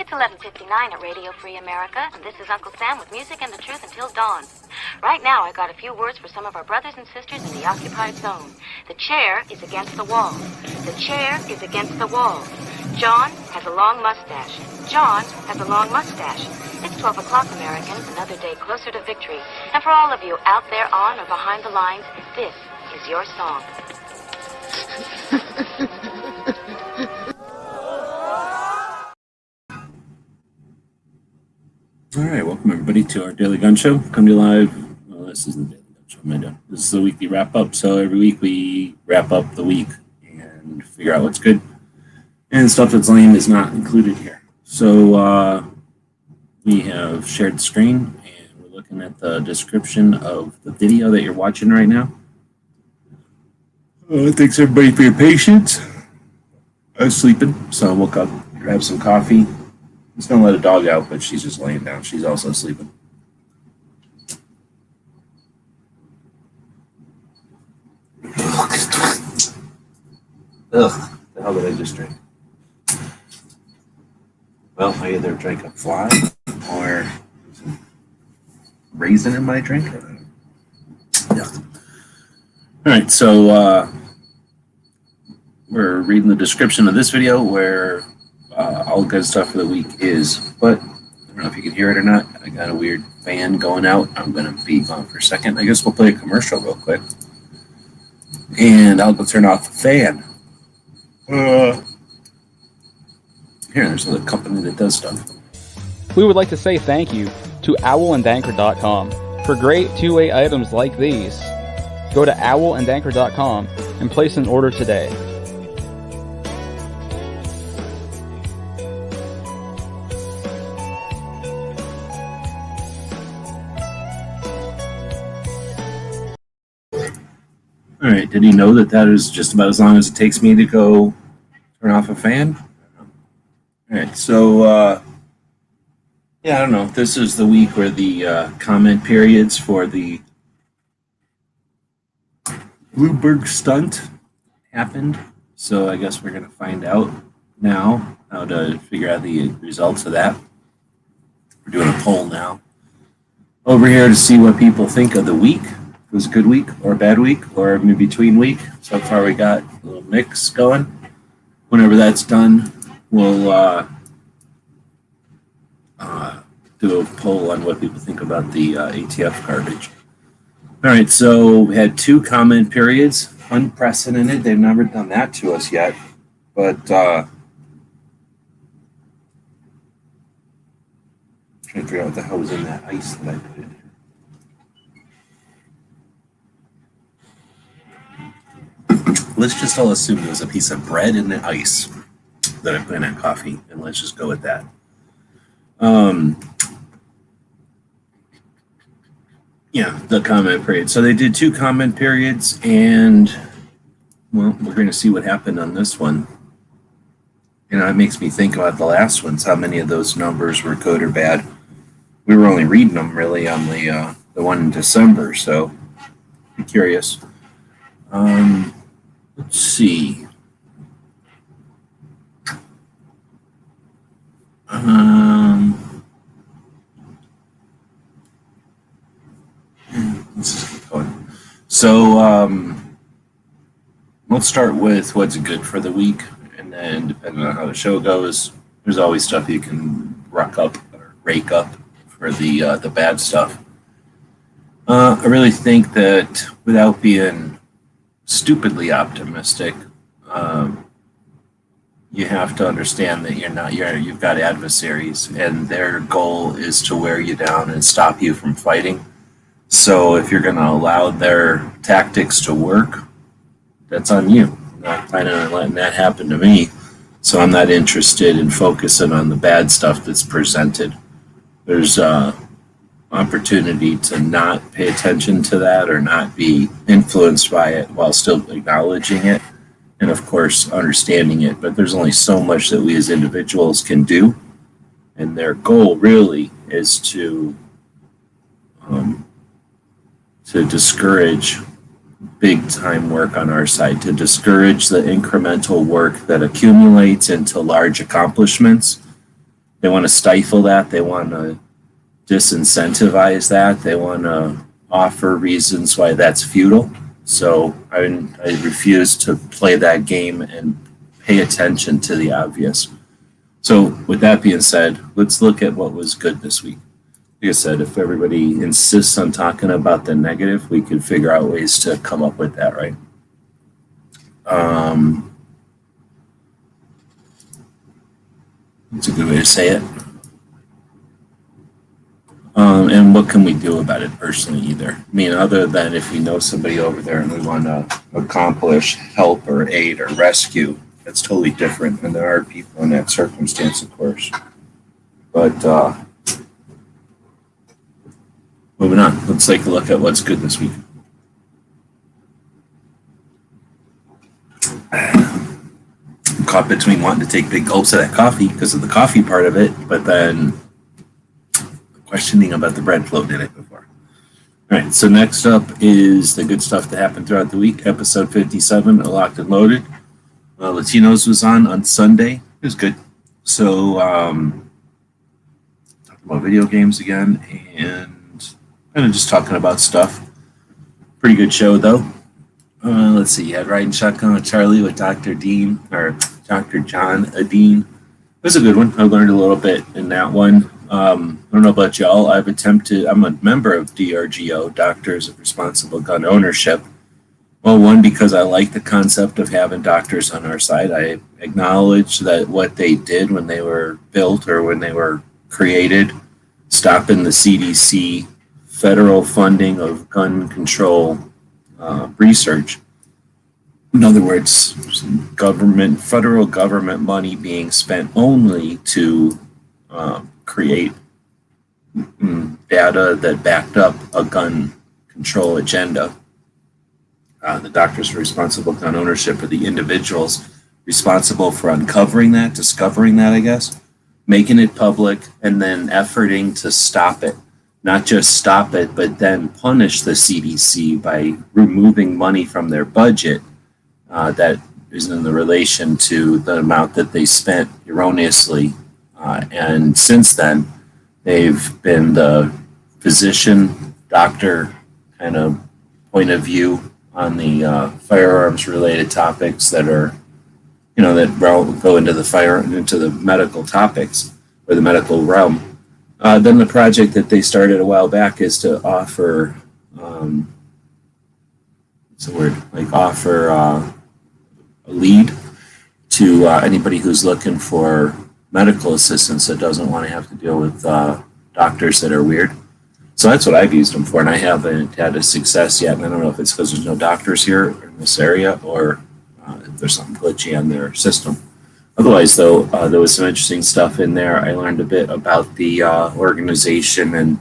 It's 11:59 at Radio Free America, and this is Uncle Sam with music and the truth until dawn. Right now, I got a few words for some of our brothers and sisters in the occupied zone. The chair is against the wall. The chair is against the wall. John has a long mustache. John has a long mustache. It's 12 o'clock, Americans, another day closer to victory. And for all of you out there on or behind the lines, this is your song. All right, welcome everybody to our Daily Gun Show. Come to you live. Well, this isn't the Daily Gun Show. What am I doing? This is the weekly wrap up. So every week we wrap up the week and figure out what's good. And stuff that's lame is not included here. So we have shared the screen and we're looking at the description of the video that you're watching right now. Thanks everybody for your patience. I was sleeping, so I woke up, grabbed some coffee. I'm just gonna let a dog out, but she's just laying down. She's also sleeping. Ugh, the hell did I just drink? Well, I either drank a fly or some raisin in my drink. Yeah. All right, so we're reading the description of this video where all good stuff for the week is, but I don't know if you can hear it or not. I got a weird fan going out. I'm going to be gone for a second. I guess we'll play a commercial real quick. And I'll go turn off the fan. Here, there's a company that does stuff. We would like to say thank you to owlandanchor.com for great two-way items like these. Go to owlandanchor.com and place an order today. All right, did he know that that is just about as long as it takes me to go turn off a fan? All right, so, yeah, I don't know. This is the week where the comment periods for the Bloomberg stunt happened. So I guess we're going to find out now how to figure out the results of that. We're doing a poll now over here to see what people think of the week. It was a good week or a bad week or in between week. So far we got a little mix going. Whenever that's done, we'll do a poll on what people think about the ATF garbage. All right, so we had 2 comment periods, unprecedented. They've never done that to us yet, but trying to figure out what the hell was in that ice that I put in here. Let's just all assume it was a piece of bread and the ice that I put in that coffee, and let's just go with that. Yeah, the comment period. So they did 2 comment periods, and well, we're going to see what happened on this one. You know, it makes me think about the last ones. How many of those numbers were good or bad? We were only reading them really on the one in December, so I'm curious. Let's see. Let's just keep going. So let's start with what's good for the week, and then depending on how the show goes, there's always stuff you can rake up for the bad stuff. I really think that without being stupidly optimistic, you have to understand that you've got adversaries, and their goal is to wear you down and stop you from fighting. So if you're going to allow their tactics to work, that's on you. I'm not planning on letting that happen to me, so I'm not interested in focusing on the bad stuff that's presented. There's opportunity to not pay attention to that or not be influenced by it while still acknowledging it and, of course, understanding it. But there's only so much that we as individuals can do, and their goal really is to discourage big-time work on our side, to discourage the incremental work that accumulates into large accomplishments They want to stifle that. They want to disincentivize that. They want to offer reasons why that's futile. So I refuse to play that game and pay attention to the obvious. So with that being said, let's look at what was good this week. Like I said, if everybody insists on talking about the negative, we could figure out ways to come up with that, right? That's a good way to say it. And what can we do about it personally either? I mean, other than if we know somebody over there and we want to accomplish help or aid or rescue, that's totally different. And there are people in that circumstance, of course. But moving on, let's take a look at what's good this week. I'm caught between wanting to take big gulps of that coffee because of the coffee part of it, but then questioning about the bread floating in it before. All right, so next up is the good stuff that happened throughout the week. Episode 57, Locked and Loaded. Latinos was on Sunday. It was good. So, talking about video games again and kind of just talking about stuff. Pretty good show, though. Let's see, you had Riding Shotgun with Charlie with Dr. Dean, or Dr. John Adine. It was a good one. I learned a little bit in that one. I don't know about y'all. I'm a member of DRGO, Doctors of Responsible Gun Ownership. Well, one, because I like the concept of having doctors on our side. I acknowledge that what they did when they were built or when they were created, stopping the CDC federal funding of gun control research. In other words, federal government money being spent only to create data that backed up a gun control agenda. The Doctors for Responsible Gun Ownership are the individuals responsible for uncovering that, discovering that, I guess, making it public, and then efforting to stop it. Not just stop it, but then punish the CDC by removing money from their budget that is in the relation to the amount that they spent erroneously. And since then, they've been the physician, doctor kind of point of view on the firearms related topics that are, that go into the medical topics or the medical realm. Then the project that they started a while back is to offer, offer a lead to anybody who's looking for medical assistance that doesn't want to have to deal with doctors that are weird. So that's what I've used them for, and I haven't had a success yet. And I don't know if it's because there's no doctors here in this area or if there's something glitchy on their system. Otherwise, though, there was some interesting stuff in there. I learned a bit about the organization and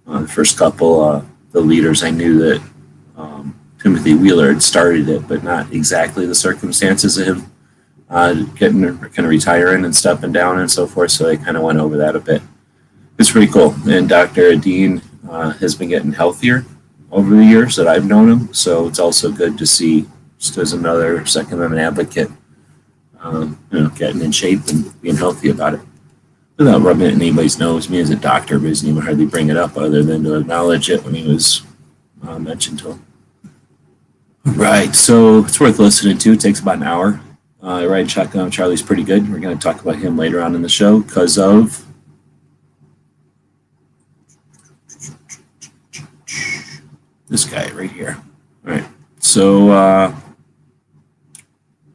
the first couple, the leaders. I knew that Timothy Wheeler had started it, but not exactly the circumstances of him kind of retiring and stepping down and so forth. So I kind of went over that a bit. It's pretty cool. And Dr. Adine has been getting healthier over the years that I've known him. So it's also good to see, just as another Second Amendment advocate, getting in shape and being healthy about it. Without rubbing it in anybody's nose, me as a doctor, but doesn't even hardly bring it up other than to acknowledge it when he was mentioned to him. Right, so it's worth listening to. It takes about an hour. Riding Shotgun, Charlie's pretty good. We're going to talk about him later on in the show because of this guy right here. All right, so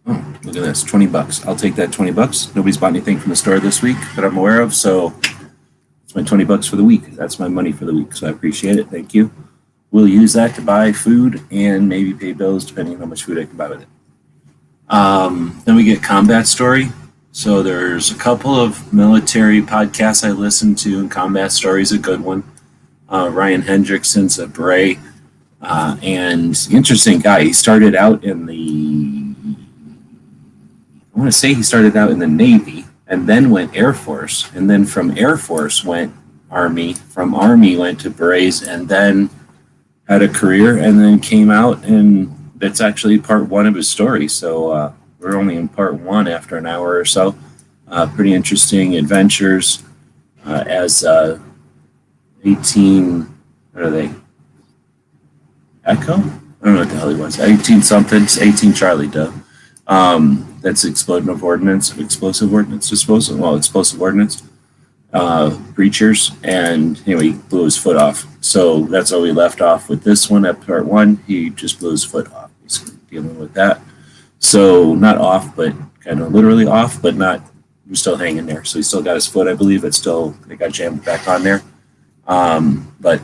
look at this, $20. I'll take that $20. Nobody's bought anything from the store this week that I'm aware of, so it's my $20 for the week. That's my money for the week, so I appreciate it. Thank you. We'll use that to buy food and maybe pay bills, depending on how much food I can buy with it. Then we get Combat Story. So there's a couple of military podcasts I listen to, and Combat Story is a good one. Ryan Hendrickson's a Beret, and interesting guy. He started out in the Navy, and then went Air Force, and then from Air Force went Army, from Army went to Berets, and then had a career, and then came out, and that's actually part one of his story. So we're only in part one after an hour or so. Pretty interesting adventures as 18, what are they? Echo? I don't know what the hell he was. 18 something, 18 Charlie Duh. That's explosive ordnance preachers, and anyway, he blew his foot off. So that's how we left off with this one at part 1. He just blew his foot off, basically dealing with that. So not off, but kind of literally off, but not, he's still hanging there. So he still got his foot, I believe. It's still, they got jammed back on there. But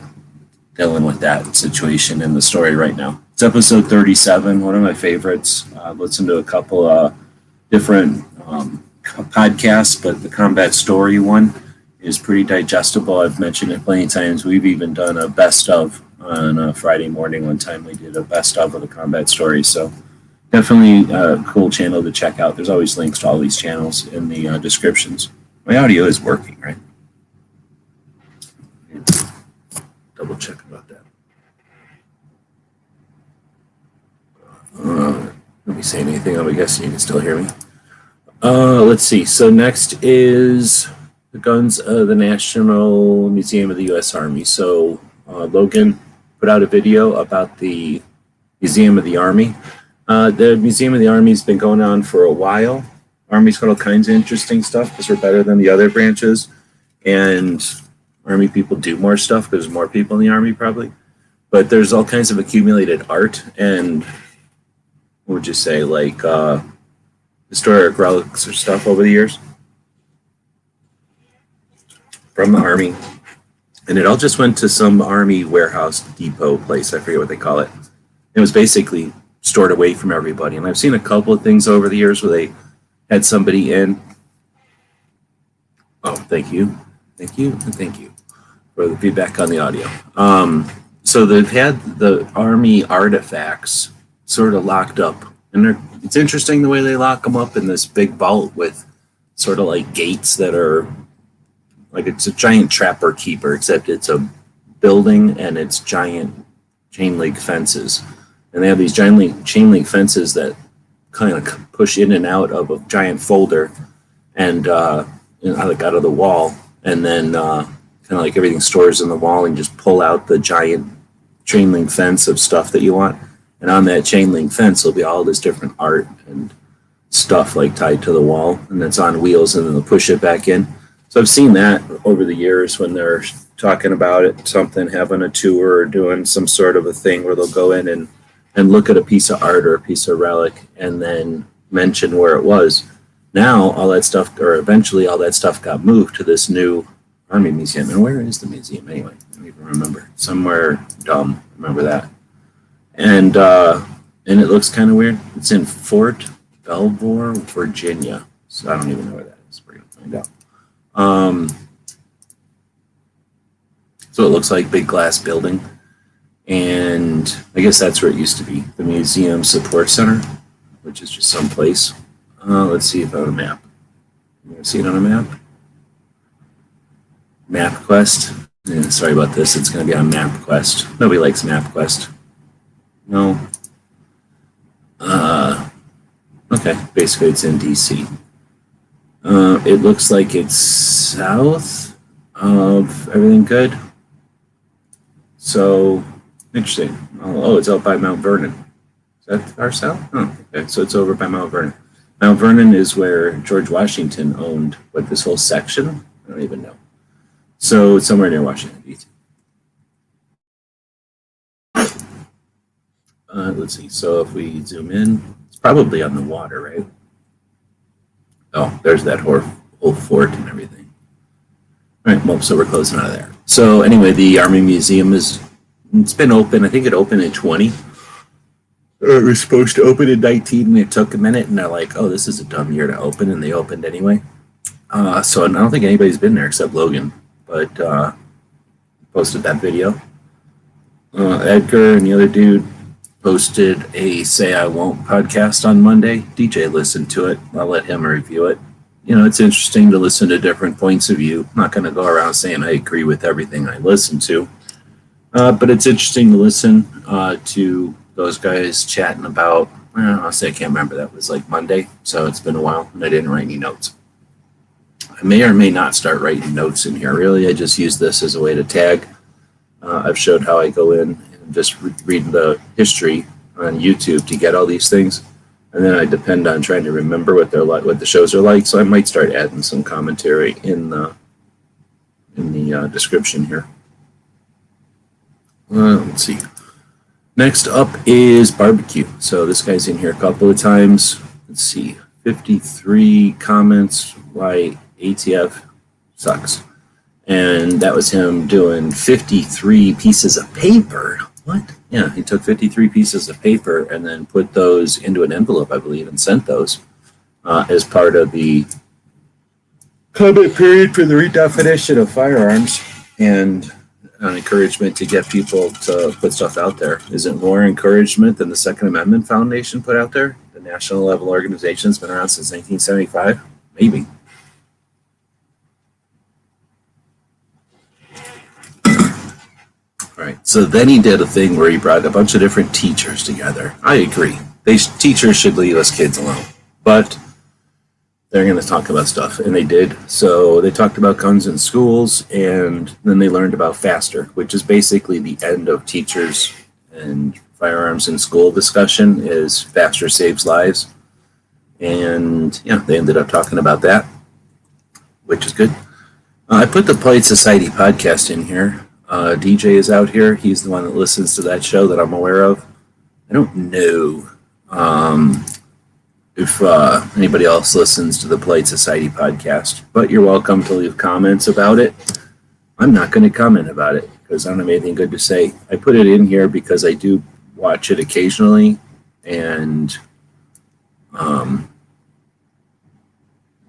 dealing with that situation in the story right now. It's episode 37, one of my favorites. I've listened to a couple different podcasts, but the combat story one is pretty digestible. I've mentioned it plenty of times. We've even done a best of on a Friday morning. One time we did a best of the combat story. So definitely a cool channel to check out. There's always links to all these channels in the descriptions. My audio is working, right? Double check about that. Let me say anything. I guess you can still hear me. Let's see. So next is the guns of the National Museum of the U.S. Army. So Logan put out a video about the Museum of the Army. The Museum of the Army has been going on for a while. Army's got all kinds of interesting stuff because we're better than the other branches. And Army people do more stuff because there's more people in the Army probably. But there's all kinds of accumulated art and, what would you say, like historic relics or stuff over the years from the Army. And it all just went to some Army warehouse depot place. I forget what they call it. It was basically stored away from everybody. And I've seen a couple of things over the years where they had somebody in. Oh, thank you. Thank you. And thank you for the feedback on the audio. So they've had the Army artifacts sort of locked up. And it's interesting the way they lock them up in this big vault with sort of like gates that are like, it's a giant trapper keeper, except it's a building and it's giant chain link fences. And they have these giant chain link fences that kind of push in and out of a giant folder and like out of the wall. And then kind of like everything stores in the wall, and just pull out the giant chain link fence of stuff that you want. And on that chain link fence will be all this different art and stuff like tied to the wall, and it's on wheels, and then they'll push it back in. So I've seen that over the years when they're talking about it, something, having a tour or doing some sort of a thing where they'll go in and look at a piece of art or a piece of relic and then mention where it was. Now all that stuff, or eventually all that stuff, got moved to this new Army museum. And where is the museum anyway? I don't even remember. Somewhere dumb. Remember that. And it looks kind of weird. It's in Fort Belvoir, Virginia. So I don't even know where that is. We're gonna find out. So it looks like a big glass building, and I guess that's where it used to be, the Museum Support Center, which is just someplace. Let's see if I have a map. You want to see it on a map? MapQuest. Yeah, sorry about this. It's going to be on MapQuest. Nobody likes MapQuest. No. Okay. Basically, it's in DC. It looks like it's south of everything good. So, interesting. Oh, it's out by Mount Vernon. Is that far south? Oh, okay. So it's over by Mount Vernon. Mount Vernon is where George Washington owned, this whole section? I don't even know. So it's somewhere near Washington, D.C. Let's see. So if we zoom in, it's probably on the water, right? Oh, there's that whole fort and everything. All right, well, so we're closing out of there. So anyway, the Army Museum it's been open. I think it opened in 20. It was supposed to open in 19, and it took a minute, and they're like, oh, this is a dumb year to open, and they opened anyway. So I don't think anybody's been there except Logan, but posted that video. Edgar and the other dude posted a Say I Won't podcast on Monday. DJ listened to it. I'll let him review it. You know, it's interesting to listen to different points of view. I'm not going to go around saying I agree with everything I listen to. But it's interesting to listen to those guys chatting about, I'll say I can't remember. That was like Monday, so it's been a while, and I didn't write any notes. I may or may not start writing notes in here. Really, I just use this as a way to tag. I've showed how I go in and just read the history on YouTube to get all these things, and then I depend on trying to remember what they're like, what the shows are like. So I might start adding some commentary in the description here. Let's see. Next up is barbecue. So this guy's in here a couple of times. Let's see, 53 comments why ATF sucks. And that was him doing 53 pieces of paper. What? Yeah, he took 53 pieces of paper and then put those into an envelope, I believe, and sent those as part of the comment period for the redefinition of firearms and an encouragement to get people to put stuff out there. Is it more encouragement than the Second Amendment Foundation put out there? The national level organization's been around since 1975? Maybe. All right, so then he did a thing where he brought a bunch of different teachers together. I agree. Teachers should leave us kids alone. But they're going to talk about stuff, and they did. So they talked about guns in schools, and then they learned about FASTER, which is basically the end of teachers and firearms in school discussion, is FASTER saves lives. And yeah, they ended up talking about that, which is good. I put the Polite Society podcast in here. DJ is out here. He's the one that listens to that show that I'm aware of. I don't know if anybody else listens to the Polite Society podcast, but you're welcome to leave comments about it. I'm not going to comment about it because I don't have anything good to say. I put it in here because I do watch it occasionally, and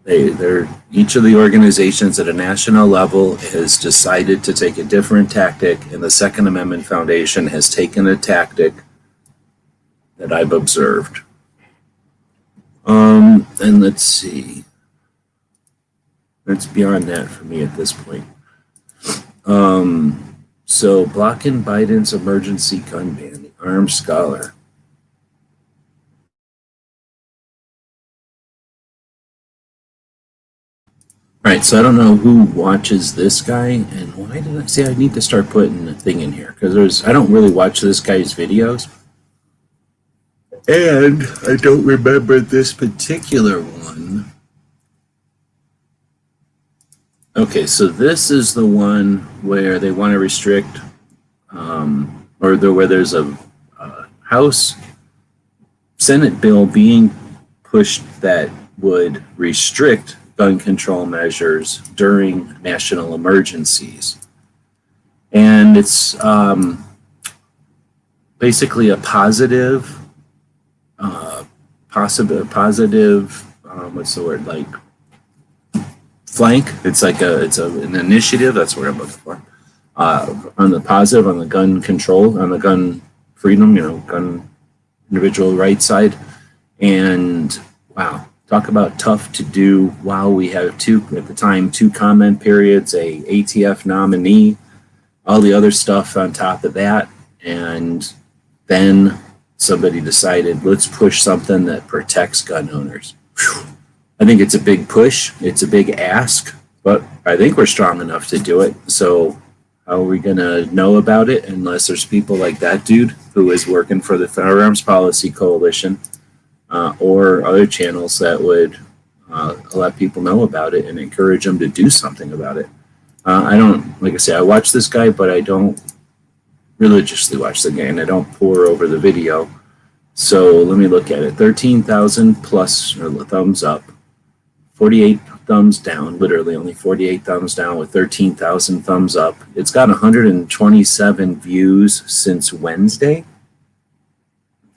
they're each of the organizations at a national level has decided to take a different tactic, and the Second Amendment Foundation has taken a tactic that I've observed. And let's see. That's beyond that for me at this point. So blocking Biden's emergency gun ban, the armed scholar. All right, so I don't know who watches this guy, and why did I say I need to start putting a thing in here? Because I don't really watch this guy's videos. And I don't remember this particular one. Okay, so this is the one where they want to restrict, where there's a House Senate bill being pushed that would restrict gun control measures during national emergencies. And it's basically a positive, what's the word, like flank. It's like an initiative. That's what I'm looking for. On the positive, on the gun control, on the gun freedom, gun individual rights side. And wow, talk about tough to do while we have two comment periods, a ATF nominee, all the other stuff on top of that. And then somebody decided, let's push something that protects gun owners. Whew. I think it's a big push. It's a big ask, but I think we're strong enough to do it. So how are we going to know about it unless there's people like that dude who is working for the Firearms Policy Coalition or other channels that would let people know about it and encourage them to do something about it. I don't, like I say, I watch this guy, but I don't religiously watch the guy, and I don't pour over the video. So let me look at it. 13,000 plus thumbs up, 48 thumbs down, literally only 48 thumbs down with 13,000 thumbs up. It's got 127 views since Wednesday.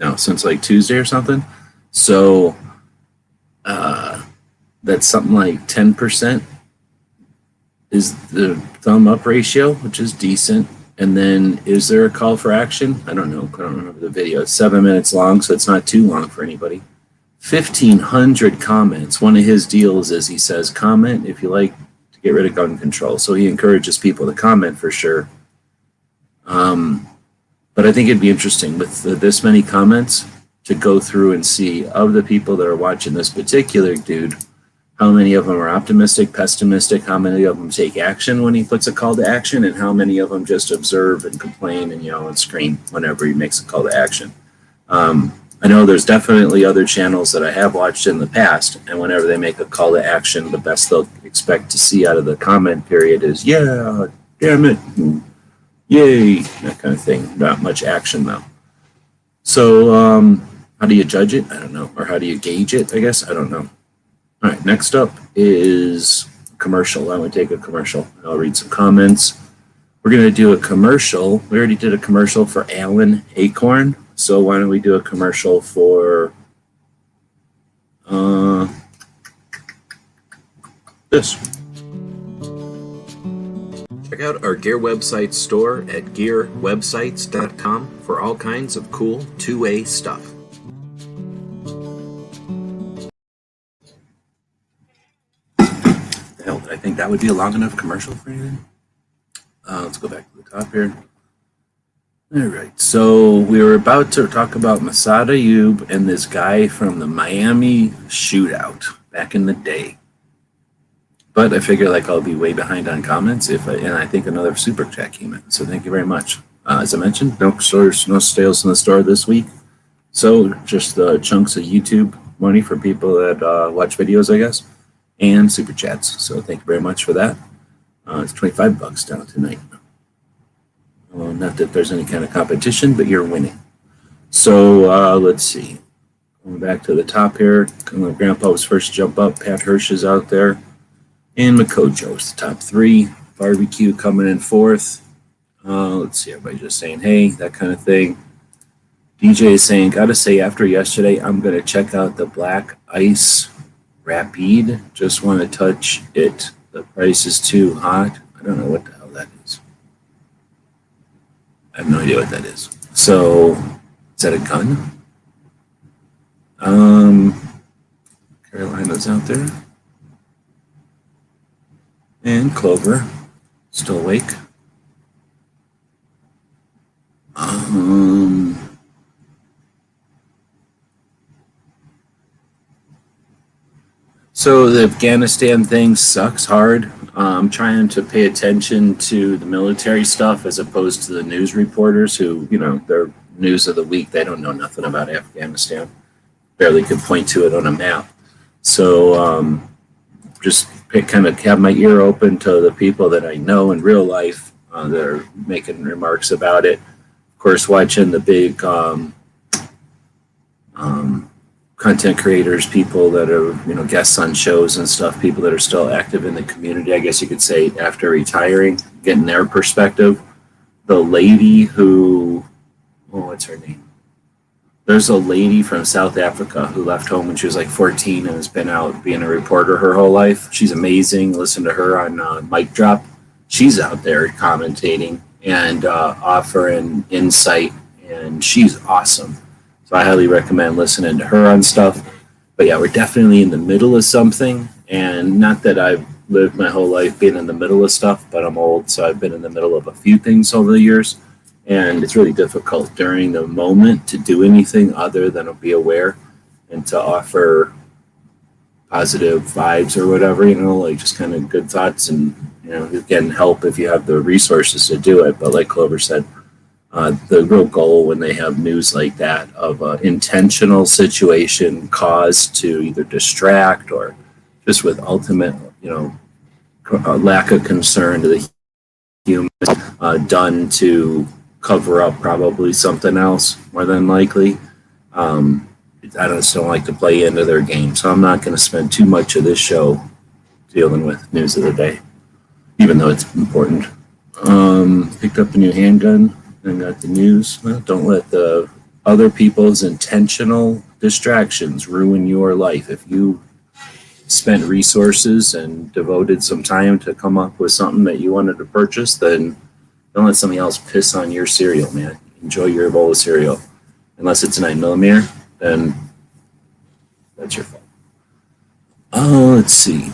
No, since like Tuesday or something. So that's something like 10% is the thumb up ratio, which is decent. And then is there a call for action? I don't know. I don't remember the video. It's 7 minutes long, so it's not too long for anybody. 1,500 comments. One of his deals is he says, comment if you like to get rid of gun control. So he encourages people to comment for sure. But I think it'd be interesting with this many comments to go through and see of the people that are watching this particular dude, how many of them are optimistic, pessimistic, how many of them take action when he puts a call to action, and how many of them just observe and complain and yell and scream whenever he makes a call to action. I know there's definitely other channels that I have watched in the past, and whenever they make a call to action, the best they'll expect to see out of the comment period is, yeah, damn it, yay, that kind of thing. Not much action though. So how do you judge it? I don't know. Or how do you gauge it, I guess? I don't know. All right, next up is commercial. Why don't we take a commercial? I'll read some comments. We're going to do a commercial. We already did a commercial for Alan Acorn. So why don't we do a commercial for this? Check out our gear website store at gearwebsites.com for all kinds of cool two-way stuff. Hell, I think that would be a long enough commercial for anything. Let's go back to the top here. All right, so we were about to talk about Masad Ayub and this guy from the Miami shootout back in the day. But I figure like I'll be way behind on comments and I think another super chat came in. So thank you very much. As I mentioned, no sales in the store this week. So just chunks of YouTube money for people that watch videos, I guess, and super chats. So thank you very much for that. It's $25 down tonight. Not that there's any kind of competition, but you're winning. So let's see. Going back to the top here. Grandpa was first to jump up. Pat Hirsch is out there. And Makojo is the top three. Barbecue coming in fourth. Let's see. Everybody just saying hey, that kind of thing. DJ is saying, gotta say, after yesterday, I'm going to check out the Black Ice Rapide. Just want to touch it. The price is too hot. I don't know what the hell that is. I have no idea what that is. So, is that a gun? Carolina's out there. And Clover, still awake. So the Afghanistan thing sucks hard. I'm trying to pay attention to the military stuff as opposed to the news reporters who, their news of the week, they don't know nothing about Afghanistan. Barely could point to it on a map. So just kind of have my ear open to the people that I know in real life that are making remarks about it. Of course, watching the big content creators, people that are, guests on shows and stuff, people that are still active in the community, I guess you could say, after retiring, getting their perspective. The lady who, what's her name? There's a lady from South Africa who left home when she was like 14 and has been out being a reporter her whole life. She's amazing. Listen to her on Mic Drop. She's out there commentating and offering insight, and she's awesome. So I highly recommend listening to her on stuff. But yeah, we're definitely in the middle of something. And not that I've lived my whole life being in the middle of stuff, but I'm old, so I've been in the middle of a few things over the years. And it's really difficult during the moment to do anything other than to be aware and to offer positive vibes or whatever, like just kind of good thoughts and, again, help if you have the resources to do it. But like Clover said, the real goal when they have news like that of an intentional situation caused to either distract or just with ultimate, lack of concern to the humans, done to cover up probably something else more than likely. I just don't like to play into their game, so I'm not going to spend too much of this show dealing with news of the day, even though it's important. Picked up a new handgun and got the news. Well, don't let the other people's intentional distractions ruin your life. If you spent resources and devoted some time to come up with something that you wanted to purchase, then don't let somebody else piss on your cereal, man. Enjoy your bowl of cereal. Unless it's a 9mm, then that's your fault. Let's see.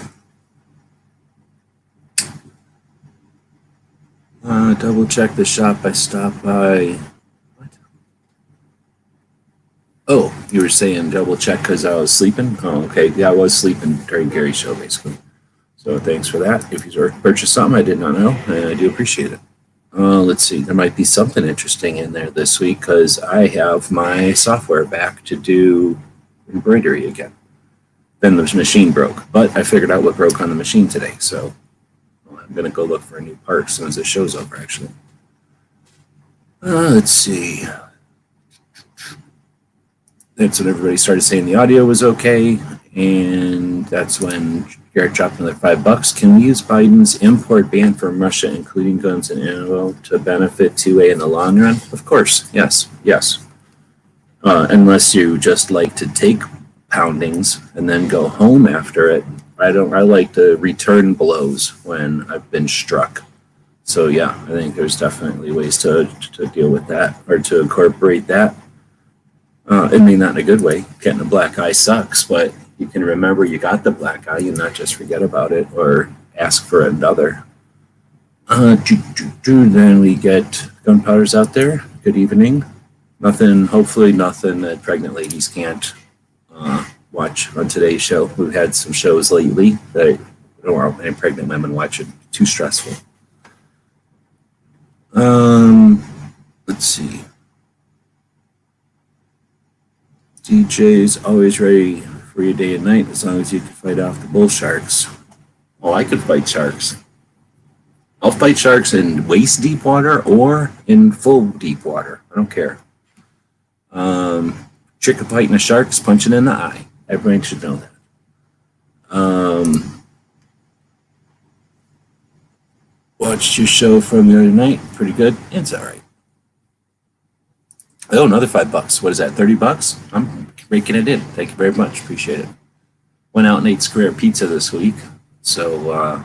Double check the shop I stopped by. What? Oh, You were saying double check because I was sleeping? Oh, okay. Yeah, I was sleeping during Gary's show, basically. So thanks for that. If you purchased something I did not know, and I do appreciate it. Let's see. There might be something interesting in there this week because I have my software back to do embroidery again. Then the machine broke, but I figured out what broke on the machine today. So I'm going to go look for a new part as soon as the show's over, actually. Let's see. That's when everybody started saying the audio was okay. And that's when Garrett dropped another $5. Can we use Biden's import ban from Russia, including guns and ammo, to benefit 2A in the long run? Of course. Yes. Unless you just like to take poundings and then go home after it. I like to return blows when I've been struck. So yeah, I think there's definitely ways to deal with that or to incorporate that. I mean, not in a good way. Getting a black eye sucks, but you can remember you got the black eye and not just forget about it or ask for another. Then we get gunpowders out there. Good evening. Hopefully nothing that pregnant ladies can't watch on today's show. We've had some shows lately that I don't want any pregnant women watch it. Too stressful. Let's see. DJ's always ready for your day and night as long as you can fight off the bull sharks. Oh, I could fight sharks. I'll fight sharks in waist deep water or in full deep water. I don't care. Trick of fighting a shark is punching in the eye. Everybody should know that. Watched your show from the other night. Pretty good. It's all right. Oh, another $5. What is that? $30? I'm raking it in. Thank you very much. Appreciate it. Went out and ate square pizza this week, so I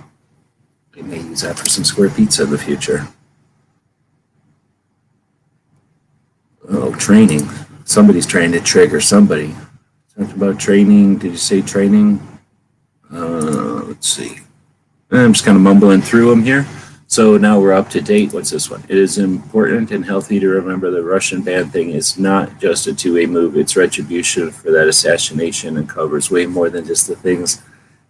may use that for some square pizza in the future. Oh, training. Somebody's trying to trigger somebody. Talked about training. Did you say training? Let's see. I'm just kind of mumbling through them here. So now we're up to date. What's this one? It is important and healthy to remember the Russian ban thing is not just a 2A move. It's retribution for that assassination and covers way more than just the things.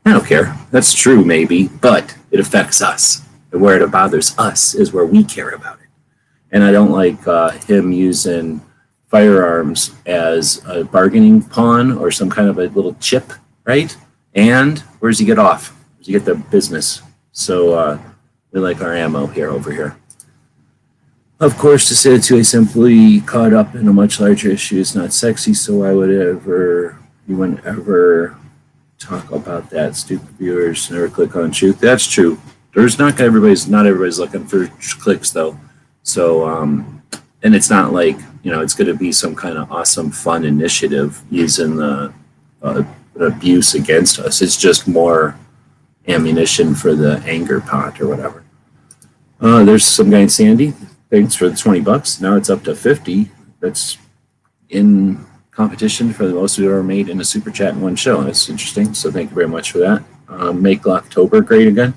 I don't care. That's true, maybe, but it affects us. And where it bothers us is where we care about it. And I don't like him using firearms as a bargaining pawn or some kind of a little chip, right? And where does he get off? Where does he get the business? So, we like our ammo over here. Of course, to say that 2A simply caught up in a much larger issue is not sexy, so why would you wouldn't ever talk about that? Stupid viewers never click on truth. That's true. There's not everybody's looking for clicks though. So, and it's not like, it's going to be some kind of awesome, fun initiative using the abuse against us. It's just more ammunition for the anger pot or whatever. There's some guy in Sandy. Thanks for the $20. Now it's up to 50. That's in competition for the most we've ever made in a super chat in one show. That's interesting. So thank you very much for that. Make Glocktober great again.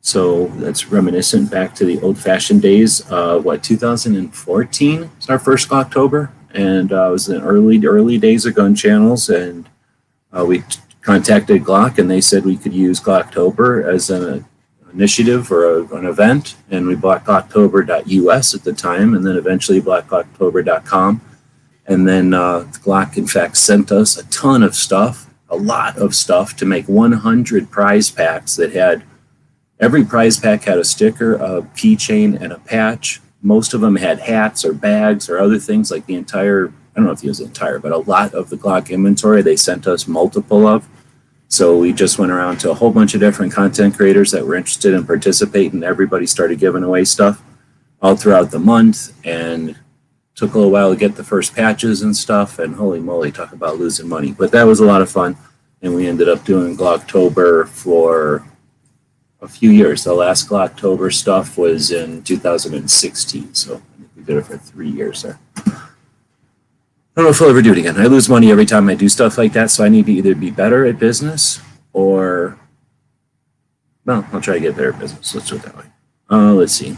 So that's reminiscent back to the old-fashioned days. 2014 is our first Glocktober, and it was in early days of gun channels, and we contacted Glock, and they said we could use Glocktober as an initiative or an event, and we bought Glocktober.us at the time, and then eventually bought Glocktober.com, and then Glock, in fact, sent us a ton of stuff, a lot of stuff, to make 100 prize packs that had, every prize pack had a sticker, a keychain, and a patch. Most of them had hats or bags or other things, like the entire, I don't know if it was the entire, but a lot of the Glock inventory, they sent us multiple of. So we just went around to a whole bunch of different content creators that were interested in participating. Everybody started giving away stuff all throughout the month, and took a little while to get the first patches and stuff, and holy moly, talk about losing money. But that was a lot of fun, and we ended up doing Glocktober for a few years. The last Glocktober stuff was in 2016, so I think we did it for 3 years there. I don't know if I'll ever do it again. I lose money every time I do stuff like that, so I need to either be better at business or, well, I'll try to get better at business. Let's do it that way. Let's see.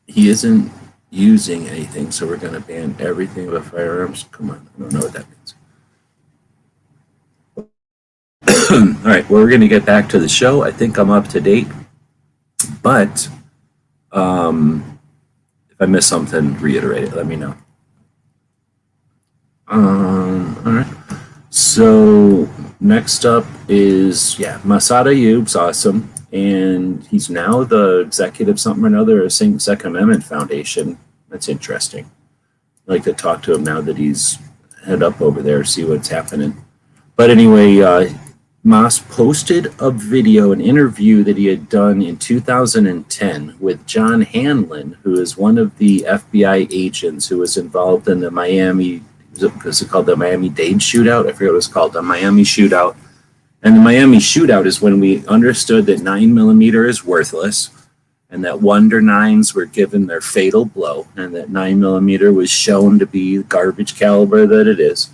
He isn't using anything. So we're going to ban everything but firearms. Come on, I don't know what that means. All right, well, we're going to get back to the show. I think I'm up to date, but if I miss something, reiterate it. Let me know. All right. So next up is Masada Ayub's awesome, and he's now the executive something or another of Second Amendment Foundation. That's interesting. I'd like to talk to him now that he's head up over there, see what's happening. But anyway, Moss posted a video, an interview that he had done in 2010 with John Hanlon, who is one of the FBI agents who was involved in the Miami, was it called the Miami-Dade shootout? I forget what it was called, the Miami shootout. And the Miami shootout is when we understood that 9mm is worthless and that Wonder 9s were given their fatal blow and that 9mm was shown to be garbage caliber that it is.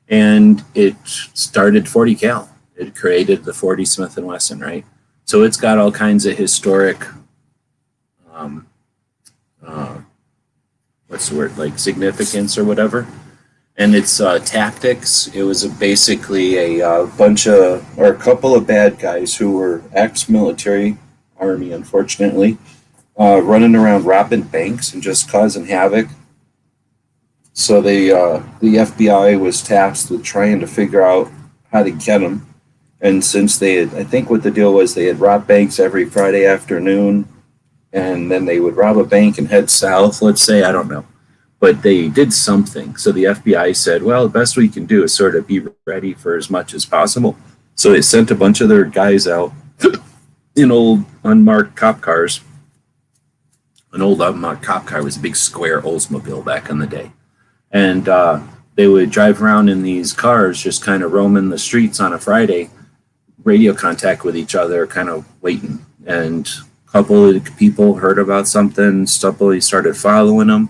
And it started 40 cal. It created the 40 Smith & Wesson, right? So it's got all kinds of historic, what's the word, like significance or whatever. And its tactics, it was basically a bunch of, or a couple of bad guys who were ex-military, army unfortunately, running around robbing banks and just causing havoc. So the FBI was tasked with trying to figure out how to get them. And since they had, I think what the deal was, they had robbed banks every Friday afternoon, and then they would rob a bank and head south, let's say, I don't know. But they did something. So the FBI said, well, the best we can do is sort of be ready for as much as possible. So they sent a bunch of their guys out in old unmarked cop cars. An old unmarked cop car was a big square Oldsmobile back in the day. And they would drive around in these cars, just kind of roaming the streets on a Friday, radio contact with each other, kind of waiting. And a couple of people heard about something, somebody started following them.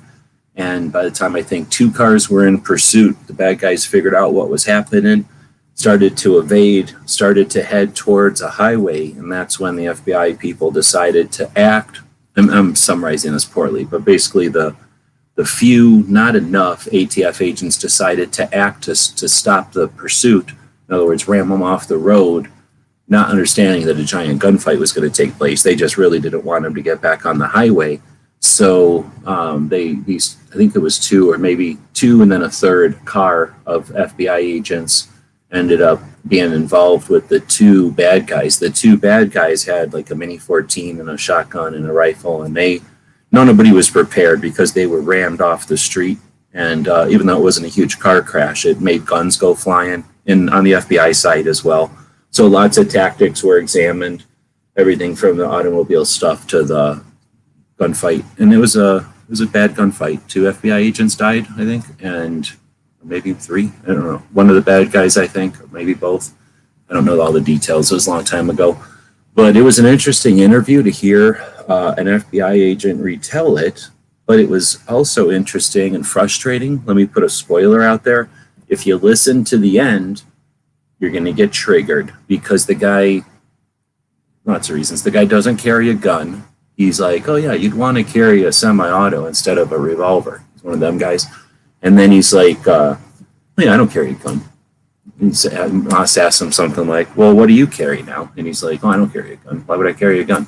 And by the time I think 2 cars were in pursuit, the bad guys figured out what was happening, started to evade, started to head towards a highway. And that's when the FBI people decided to act. I'm summarizing this poorly, but basically the few, not enough ATF agents decided to act to stop the pursuit. In other words, ram them off the road, not understanding that a giant gunfight was going to take place. They just really didn't want them to get back on the highway. So I think it was 2 or maybe 2 and then a third car of FBI agents ended up being involved with the 2 bad guys. The 2 bad guys had like a Mini 14 and a shotgun and a rifle, and nobody was prepared because they were rammed off the street. And even though it wasn't a huge car crash, it made guns go flying on the FBI side as well. So lots of tactics were examined, everything from the automobile stuff to the gunfight. And it was a bad gunfight. 2 FBI agents died, I think, and maybe 3. I don't know. One of the bad guys, I think, or maybe both. I don't know all the details. It was a long time ago. But it was an interesting interview to hear an FBI agent retell it, but it was also interesting and frustrating. Let me put a spoiler out there. If you listen to the end, you're going to get triggered because the guy, lots of reasons, the guy doesn't carry a gun. He's like, oh yeah, you'd want to carry a semi-auto instead of a revolver. He's one of them guys. And then he's like, yeah, I don't carry a gun. Moss asks him something like, well, what do you carry now? And he's like, oh, I don't carry a gun. Why would I carry a gun?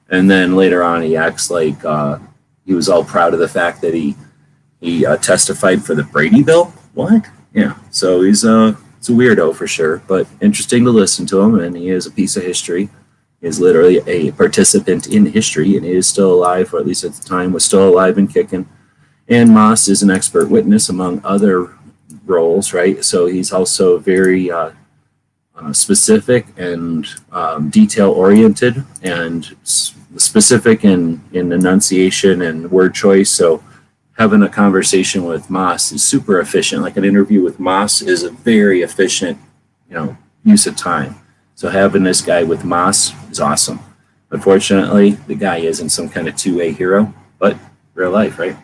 And then later on, he acts like he was all proud of the fact that he testified for the Brady bill. What? Yeah. So it's a weirdo for sure, but interesting to listen to him. And he is a piece of history. He is literally a participant in history, and he is still alive, or at least at the time was still alive and kicking. And Moss is an expert witness among other roles, right? So he's also very specific and detail-oriented and specific in enunciation and word choice. So having a conversation with Moss is super efficient. Like an interview with Moss is a very efficient, use of time. So having this guy with Moss is awesome. Unfortunately, the guy isn't some kind of 2A hero, but real life, right?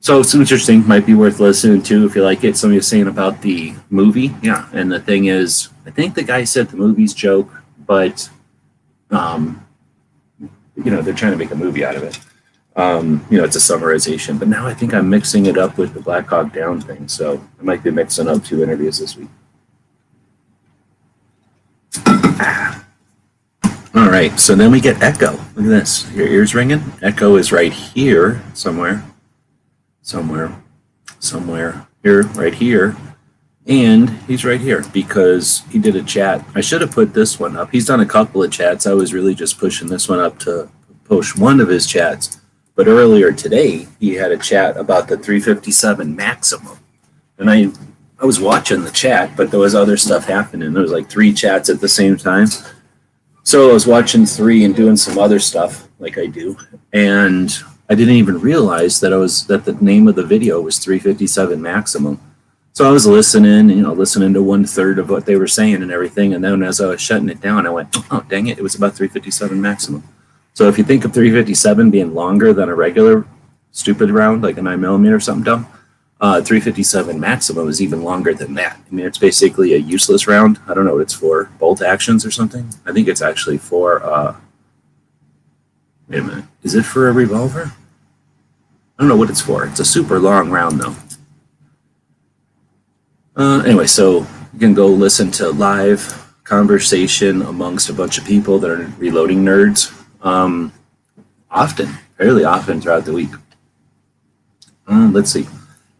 So it's interesting, might be worth listening to if you like it. Somebody was saying about the movie. Yeah, and the thing is, I think the guy said the movie's joke, but, they're trying to make a movie out of it. It's a summarization. But now I think I'm mixing it up with the Black Hawk Down thing. So I might be mixing up 2 interviews this week. All right, so then we get Echo. Look at this. Your ears ringing? Echo is right here somewhere. Here, right here. And he's right here because he did a chat. I should have put this one up. He's done a couple of chats. I was really just pushing this one up to post one of his chats. But earlier today, he had a chat about the 357 maximum. And I was watching the chat, but there was other stuff happening. There was like 3 chats at the same time. So I was watching 3 and doing some other stuff like I do. And I didn't even realize that the name of the video was 357 maximum. So I was listening to 1/3 of what they were saying and everything. And then as I was shutting it down, I went, oh, dang it, it was about 357 maximum. So if you think of 357 being longer than a regular stupid round, like a 9mm or something dumb, 357 maximum is even longer than that. I mean, it's basically a useless round. I don't know what it's for, bolt actions or something. I think it's actually for, wait a minute, is it for a revolver? I don't know what it's for. It's a super long round though. Anyway, so you can go listen to live conversation amongst a bunch of people that are reloading nerds fairly often throughout the week. Let's see.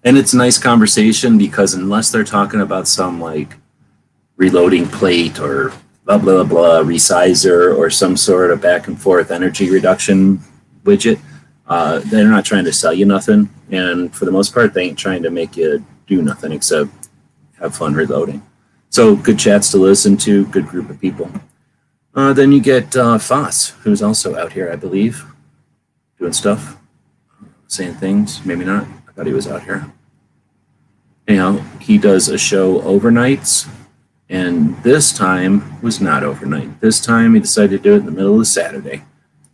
And it's a nice conversation because unless they're talking about some like reloading plate or blah, blah, blah, resizer or some sort of back and forth energy reduction widget, they're not trying to sell you nothing. And for the most part, they ain't trying to make you do nothing except have fun reloading. So good chats to listen to, good group of people. Then you get Foss, who's also out here, I believe, doing stuff, saying things. Maybe not. I thought he was out here. Anyhow, he does a show overnights, and this time was not overnight. This time he decided to do it in the middle of Saturday.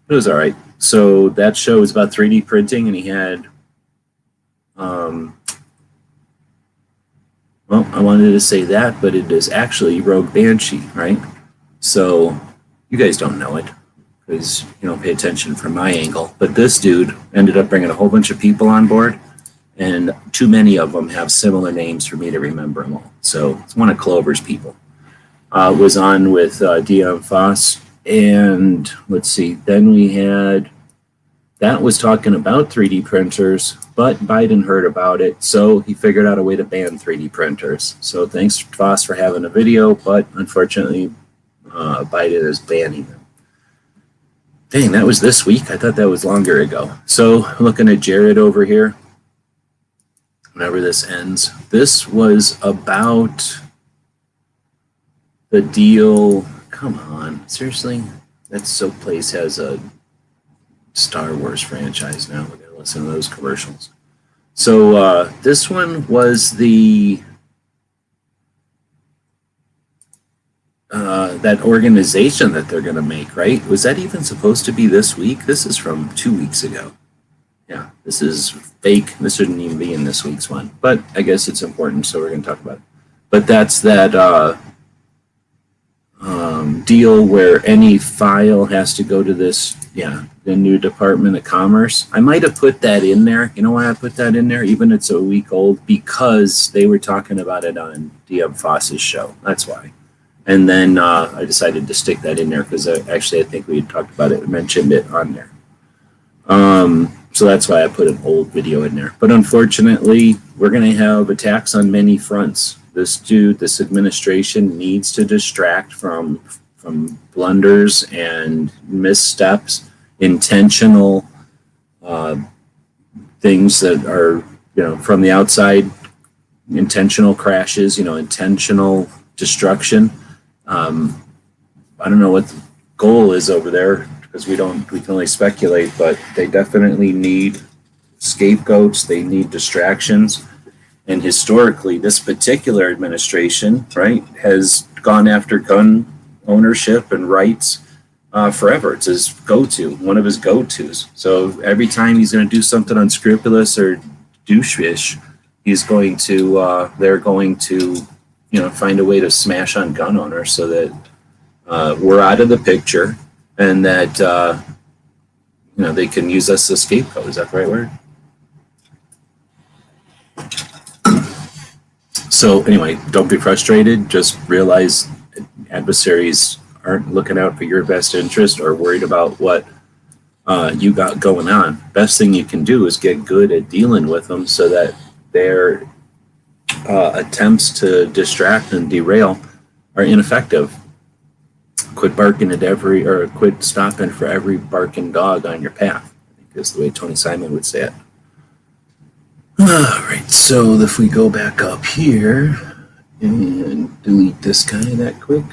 It was all right. So that show was about 3D printing, and he had well, I wanted to say that, but it is actually Rogue Banshee, right? So you guys don't know it because you don't pay attention from my angle. But this dude ended up bringing a whole bunch of people on board, and too many of them have similar names for me to remember them all. So it's one of Clover's people. Was on with DM Foss, and let's see, then we had, that was talking about 3D printers, but Biden heard about it, so he figured out a way to ban 3D printers. So thanks, Foss, for having a video, but unfortunately, Biden is banning them. Dang, that was this week? I thought that was longer ago. So looking at Jared over here, whenever this ends, this was about the deal. Come on, seriously? That soap place has a Star Wars franchise now. We gotta listen to those commercials. So this one was the that organization that they're gonna make, right? Was that even supposed to be this week? This is from 2 weeks ago. Yeah, this is fake. This shouldn't even be in this week's one, but I guess it's important, so we're gonna talk about it. But that's that deal where any file has to go to this, the new Department of Commerce. I might have put that in there. You know why I put that in there? Even it's a week old, because they were talking about it on DM Foss's show. That's why. And then I decided to stick that in there because I think we had talked about it, mentioned it on there. So that's why I put an old video in there. But unfortunately, we're going to have attacks on many fronts. This administration needs to distract from blunders and missteps, intentional things that are, from the outside, intentional crashes, intentional destruction. I don't know what the goal is over there because we can only speculate, but they definitely need scapegoats. They need distractions. And historically, this particular administration, right, has gone after gun ownership and rights forever. It's his one of his go-tos. So every time he's going to do something unscrupulous or douche-ish, they're going to, find a way to smash on gun owners so that we're out of the picture and that, they can use us as scapegoat. Is that the right word? So anyway, don't be frustrated. Just realize adversaries aren't looking out for your best interest or worried about what you got going on. Best thing you can do is get good at dealing with them so that their attempts to distract and derail are ineffective. Quit barking at quit stopping for every barking dog on your path, I think is the way Tony Simon would say it. All right, so if we go back up here and delete this guy that quick.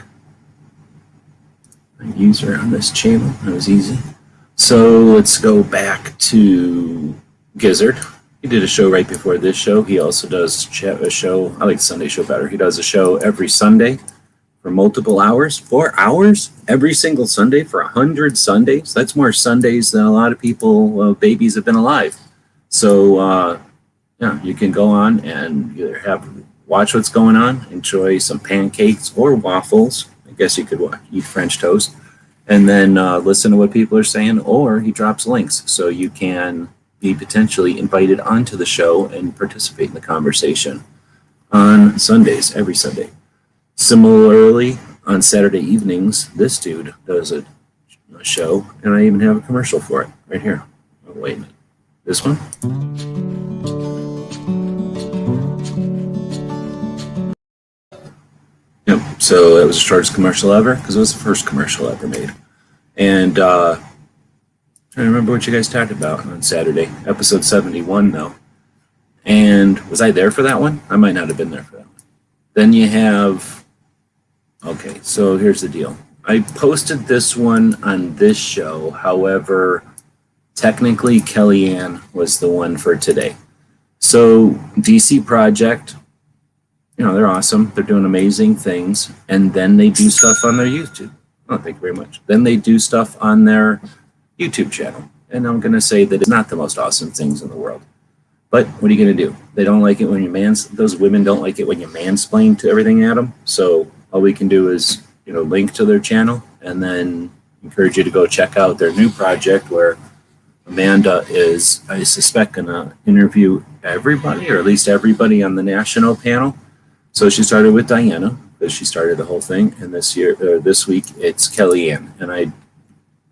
A user on this channel, that was easy. So let's go back to Gizzard. He did a show right before this show. He also does a show, I like the Sunday show better. He does a show every Sunday for multiple hours, 4 hours every single Sunday for 100 Sundays. That's more Sundays than a lot of people, babies have been alive. So, yeah, you can go on and either watch what's going on, enjoy some pancakes or waffles. I guess you could eat French toast, and then listen to what people are saying, or he drops links so you can be potentially invited onto the show and participate in the conversation on Sundays, every Sunday. Similarly, on Saturday evenings, this dude does a show, and I even have a commercial for it right here. Oh, wait a minute. This one? Yep, so it was the shortest commercial ever because it was the first commercial ever made. And trying to remember what you guys talked about on Saturday, episode 71 though. And was I there for that one? I might not have been there for that one. Then you have, okay, so here's the deal. I posted this one on this show. However, technically Kellyanne was the one for today. So DC Project, they're awesome. They're doing amazing things. And then they do stuff on their YouTube. Oh, thank you very much. Then they do stuff on their YouTube channel. And I'm going to say that it's not the most awesome things in the world. But what are you going to do? They don't like it when those women don't like it when you mansplain to everything at them. So all we can do is, link to their channel and then encourage you to go check out their new project where Amanda is, I suspect, going to interview everybody, or at least everybody on the national panel. So she started with Diana, because she started the whole thing, and this week it's Kellyanne, and I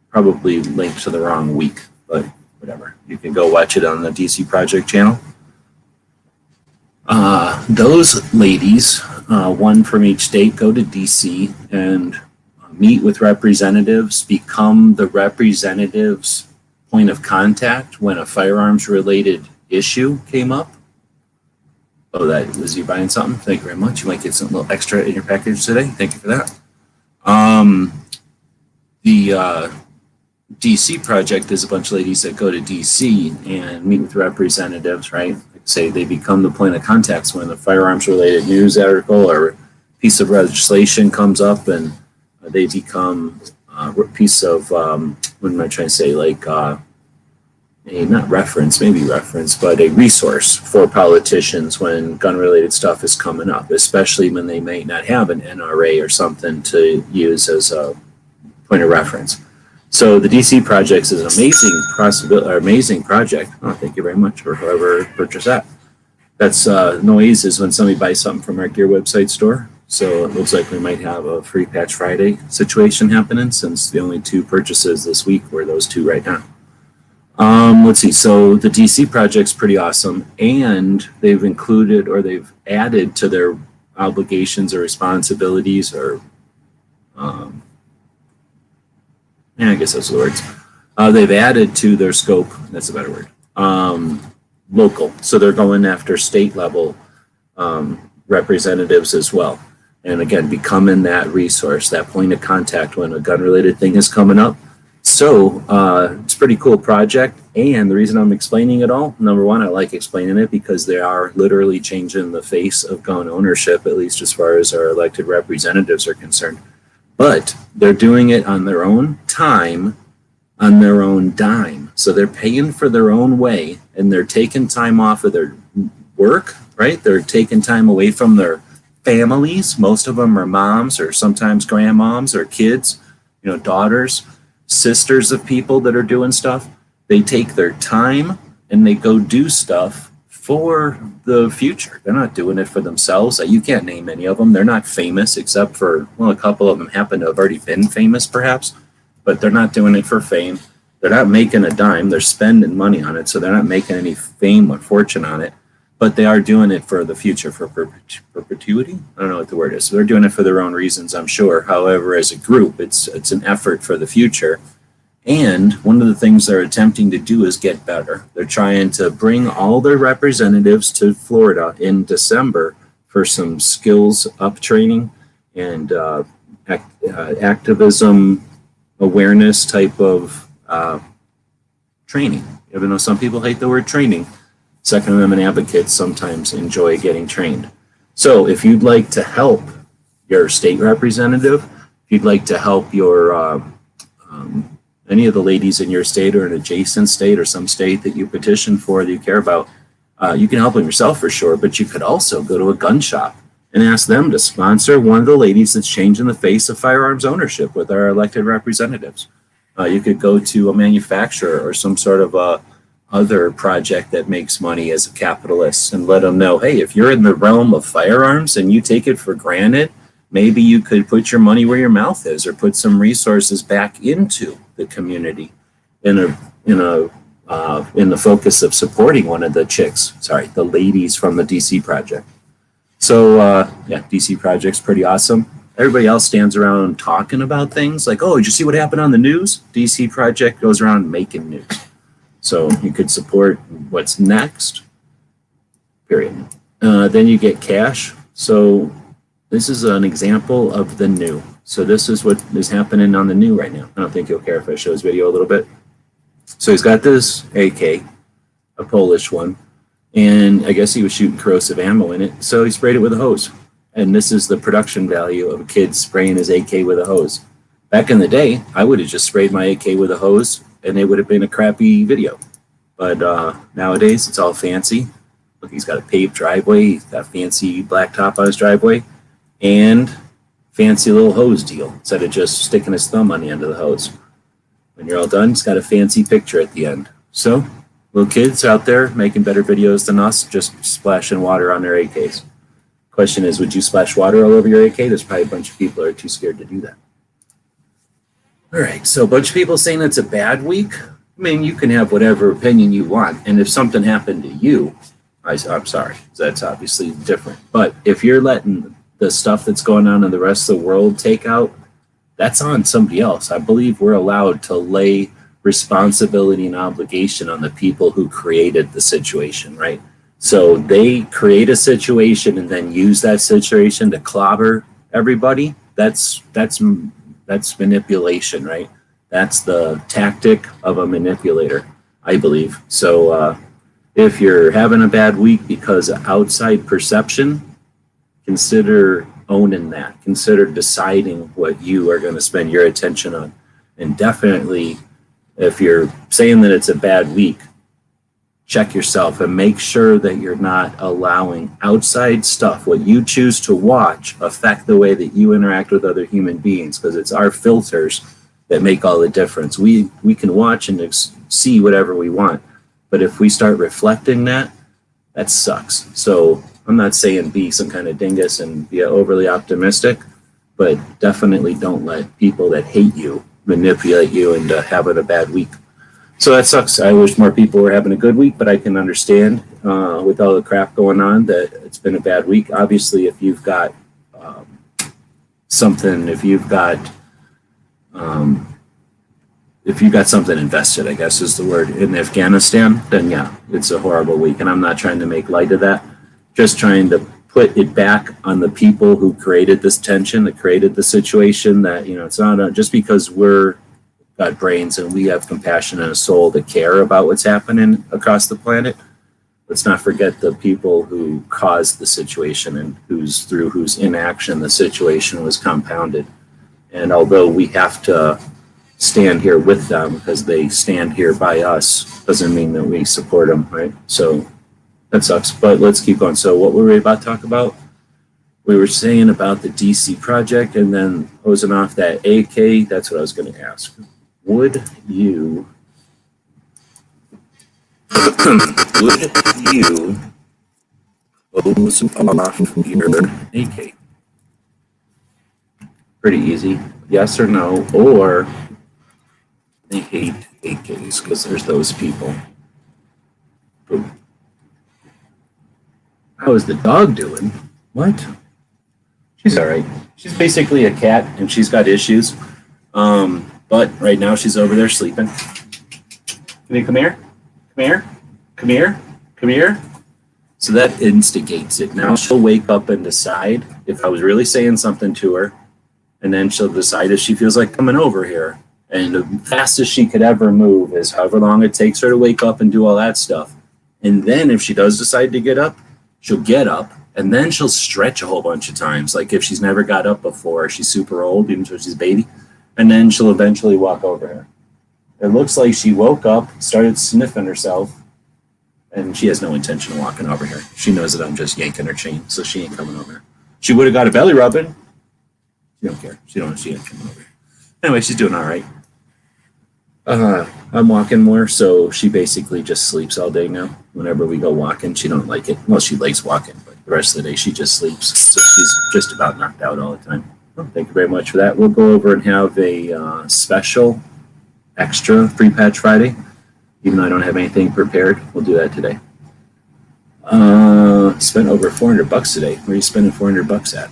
probably linked to the wrong week, but whatever. You can go watch it on the DC Project channel. Those ladies, one from each state, go to DC and meet with representatives, become the representatives' point of contact when a firearms-related issue came up. Oh, that was you buying something? Thank you very much. You might get some little extra in your package today. Thank you for that. The DC Project is a bunch of ladies that go to DC and meet with representatives, right? Like say they become the point of contacts when a firearms-related news article or piece of legislation comes up, and they become a piece of, what am I trying to say, like not reference, maybe reference, but a resource for politicians when gun-related stuff is coming up, especially when they may not have an NRA or something to use as a point of reference. So the DC Project is an amazing project. Oh, thank you very much for whoever purchased that. That's noise is when somebody buys something from our gear website store. So it looks like we might have a free Patch Friday situation happening, since the only 2 purchases this week were those 2 right now. Let's see. So the DC Project's pretty awesome, and they've included, or they've added to their obligations or responsibilities, or I guess those are the words. They've added to their scope. That's a better word. Local. So they're going after state level representatives as well. And again, becoming that resource, that point of contact when a gun-related thing is coming up. So it's a pretty cool project, and the reason I'm explaining it all, number one, I like explaining it because they are literally changing the face of gun ownership, at least as far as our elected representatives are concerned. But they're doing it on their own time, on their own dime. So they're paying for their own way, and they're taking time off of their work, right? They're taking time away from their families. Most of them are moms or sometimes grandmoms or kids, daughters, sisters of people that are doing stuff. they take their time and they go do stuff for the future. They're not doing it for themselves. You can't name any of them. They're not famous except for, well, a couple of them happen to have already been famous perhaps, but they're not doing it for fame. They're not making a dime. They're spending money on it, so they're not making any fame or fortune on it, but they are doing it for the future, for perpetuity. I don't know what the word is. So they're doing it for their own reasons, I'm sure. However, as a group, it's an effort for the future. And one of the things they're attempting to do is get better. They're trying to bring all their representatives to Florida in December for some skills up training and activism awareness type of training. Even though some people hate the word training, Second Amendment advocates sometimes enjoy getting trained. So if you'd like to help your state representative, if you'd like to help your any of the ladies in your state or an adjacent state or some state that you petition for that you care about, you can help them yourself for sure, but you could also go to a gun shop and ask them to sponsor one of the ladies that's changing the face of firearms ownership with our elected representatives. You could go to a manufacturer or some sort of other project that makes money as a capitalist and let them know, hey, if you're in the realm of firearms and you take it for granted, maybe you could put your money where your mouth is or put some resources back into the community in the focus of supporting one of the ladies from the DC Project. So yeah, DC Project's pretty awesome. Everybody else stands around talking about things like, oh, did you see what happened on the news? DC Project goes around making news. So you could support what's next, period. Then you get cash. So this is an example of the new. So this is what is happening on the new right now. I don't think you'll care if I show his video a little bit. So he's got this AK, a Polish one, and I guess he was shooting corrosive ammo in it. So he sprayed it with a hose. And this is the production value of a kid spraying his AK with a hose. Back in the day, I would have just sprayed my AK with a hose and it would have been a crappy video. But nowadays, it's all fancy. Look, he's got a paved driveway. He's got fancy blacktop on his driveway and fancy little hose deal instead of just sticking his thumb on the end of the hose. When you're all done, it's got a fancy picture at the end. So, little kids out there making better videos than us, just splashing water on their AKs. Question is, would you splash water all over your AK? There's probably a bunch of people that are too scared to do that. All right, so a bunch of people saying it's a bad week. I mean, you can have whatever opinion you want. And if something happened to you, I'm sorry, that's obviously different. But if you're letting the stuff that's going on in the rest of the world take out, that's on somebody else. I believe we're allowed to lay responsibility and obligation on the people who created the situation, right? So they create a situation and then use that situation to clobber everybody. That's manipulation, right? That's the tactic of a manipulator, I believe. So if you're having a bad week because of outside perception, consider owning that. Consider deciding what you are going to spend your attention on. And definitely, if you're saying that it's a bad week, check yourself and make sure that you're not allowing outside stuff, what you choose to watch, affect the way that you interact with other human beings, because it's our filters that make all the difference. We can watch and see whatever we want, but if we start reflecting that sucks. So I'm not saying be some kind of dingus and be overly optimistic, but definitely don't let people that hate you manipulate you into having a bad week. So that sucks. I wish more people were having a good week, but I can understand with all the crap going on that it's been a bad week. Obviously, if you've got something invested, I guess is the word, in Afghanistan, then yeah, it's a horrible week. And I'm not trying to make light of that, just trying to put it back on the people who created this tension, that created the situation, that, you know, it's not just because we're got brains and we have compassion and a soul to care about what's happening across the planet. Let's not forget the people who caused the situation and through whose inaction the situation was compounded. And although we have to stand here with them because they stand here by us, doesn't mean that we support them, right? So that sucks, but let's keep going. So what were we about to talk about? We were saying about the DC Project and then hosing off that AK. That's what I was going to ask. Would you Would you close off your AK? Pretty easy. Yes or no, or they hate AKs because there's those people. Boom. How is the dog doing? What? She's all right. She's basically a cat, and she's got issues. But right now she's over there sleeping. Can you come here? Come here? Come here? Come here? So that instigates it. Now she'll wake up and decide if I was really saying something to her, and then she'll decide if she feels like coming over here. And the fastest she could ever move is however long it takes her to wake up and do all that stuff. And then if she does decide to get up, she'll get up, and then she'll stretch a whole bunch of times. Like if she's never got up before, she's super old, even though she's a baby, and then she'll eventually walk over here. It looks like she woke up, started sniffing herself, and she has no intention of walking over here. She knows that I'm just yanking her chain, so she ain't coming over here. She would have got a belly rubbing. She don't care. She ain't coming over here. Anyway, she's doing all right. I'm walking more, so she basically just sleeps all day now. Whenever we go walking, she don't like it. Well, she likes walking, but the rest of the day she just sleeps. So she's just about knocked out all the time. Well, thank you very much for that. We'll go over and have a special extra free patch Friday. Even though I don't have anything prepared, we'll do that today. Spent over $400 today. Where are you spending $400 at?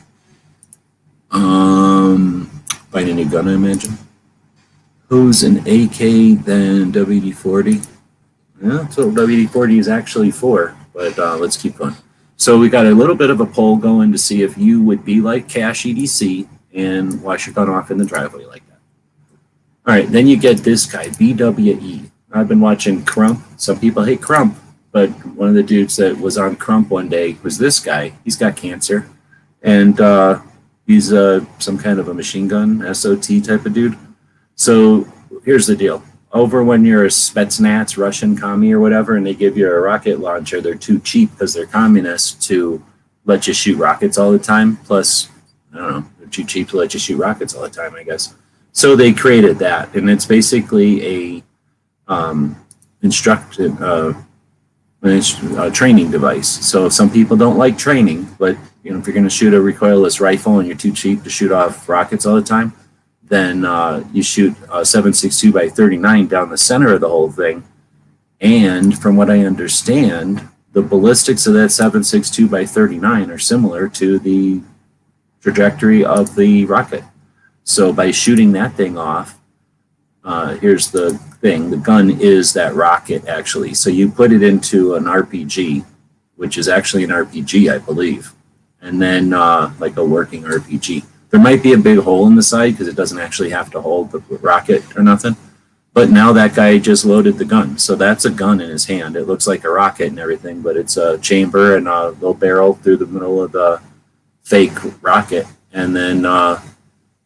Buying a new gun, I imagine. Who's an AK than WD-40? Yeah, that's what WD-40 is actually for, but let's keep going. So we got a little bit of a poll going to see if you would be like Cash EDC and wash your gun off in the driveway like that. All right, then you get this guy, BWE. I've been watching Crump. Some people hate Crump, but one of the dudes that was on Crump one day was this guy. He's got cancer, and he's some kind of a machine gun, SOT type of dude. So here's the deal. Over when you're a Spetsnaz, Russian commie or whatever, and they give you a rocket launcher, they're too cheap because they're communists to let you shoot rockets all the time. Plus, I don't know, they're too cheap to let you shoot rockets all the time, I guess. So they created that, and it's basically a training device. So some people don't like training, but if you're going to shoot a recoilless rifle and you're too cheap to shoot off rockets all the time, then you shoot a 7.62 by 39 down the center of the whole thing. And from what I understand, the ballistics of that 7.62 by 39 are similar to the trajectory of the rocket. So by shooting that thing off, here's the thing, the gun is that rocket actually. So you put it into an RPG, which is actually an RPG, I believe, and then like a working RPG. There might be a big hole in the side because it doesn't actually have to hold the rocket or nothing. But now that guy just loaded the gun. So that's a gun in his hand. It looks like a rocket and everything, but it's a chamber and a little barrel through the middle of the fake rocket. And then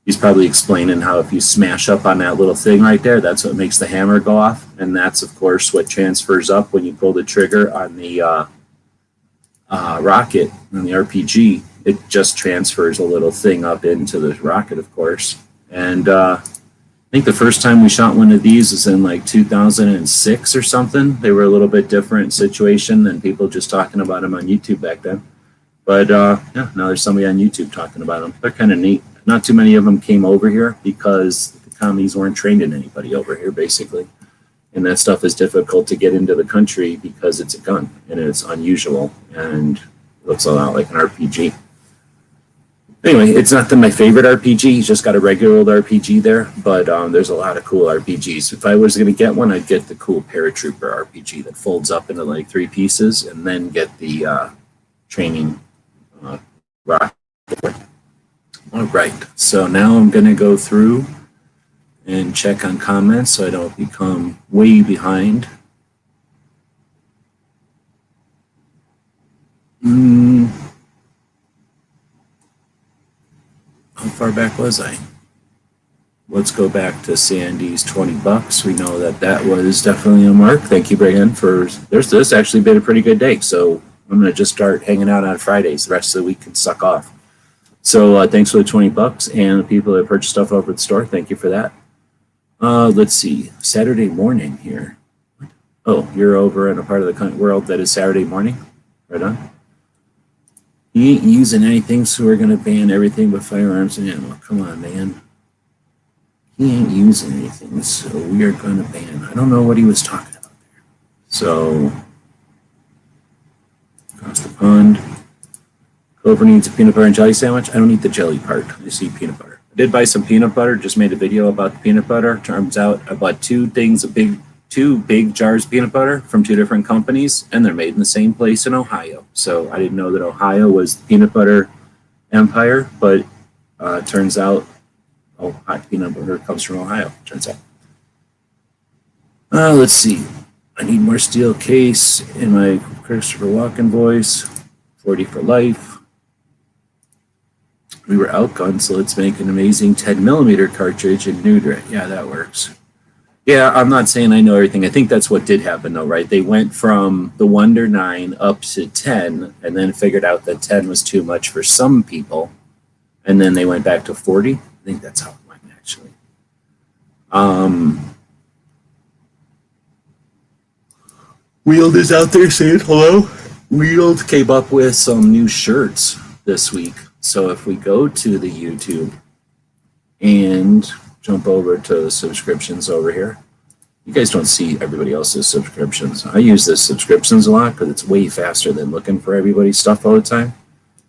he's probably explaining how if you smash up on that little thing right there, that's what makes the hammer go off. And that's, of course, what transfers up when you pull the trigger on the rocket, on the RPG. It just transfers a little thing up into the rocket, of course. And I think the first time we shot one of these was in like 2006 or something. They were a little bit different situation than people just talking about them on YouTube back then. But yeah, now there's somebody on YouTube talking about them. They're kind of neat. Not too many of them came over here because the commies weren't trained in anybody over here, basically. And that stuff is difficult to get into the country because it's a gun and it's unusual and looks a lot like an RPG. Anyway, it's not my favorite RPG. He's just got a regular old RPG there, but there's a lot of cool RPGs. If I was going to get one, I'd get the cool Paratrooper RPG that folds up into like 3 pieces, and then get the training rocket. All right, so now I'm going to go through and check on comments so I don't become way behind. How far back was I? Let's go back to Sandy's $20. We know that was definitely a mark. Thank you, Brian, for this actually been a pretty good day. So I'm going to just start hanging out on Fridays. The rest of the week can suck off. So thanks for the $20 and the people that purchased stuff over at the store. Thank you for that. Let's see. Saturday morning here. Oh, you're over in a part of the world that is Saturday morning? Right on. He ain't using anything, so we're going to ban everything but firearms and ammo. Come on, man. He ain't using anything, so we are going to ban. I don't know what he was talking about there. So, across the pond. Clover needs a peanut butter and jelly sandwich. I don't eat the jelly part. I just eat peanut butter. I did buy some peanut butter. Just made a video about the peanut butter. Turns out I bought two big jars of peanut butter from two different companies, and they're made in the same place in Ohio. So I didn't know that Ohio was the peanut butter empire, but turns out hot peanut butter comes from Ohio. Turns out. Let's see. I need more steel case in my Christopher Walken voice. 40 for life. We were outgunned, so let's make an amazing 10mm cartridge and neuter it. Yeah, that works. Yeah, I'm not saying I know everything. I think that's what did happen, though, right? They went from the Wonder 9 up to 10, and then figured out that 10 was too much for some people, and then they went back to 40. I think that's how it went, actually. Wield is out there saying hello. Wield came up with some new shirts this week. So if we go to the YouTube and jump over to the subscriptions over here, you guys don't see everybody else's subscriptions. I use this subscriptions a lot because it's way faster than looking for everybody's stuff all the time.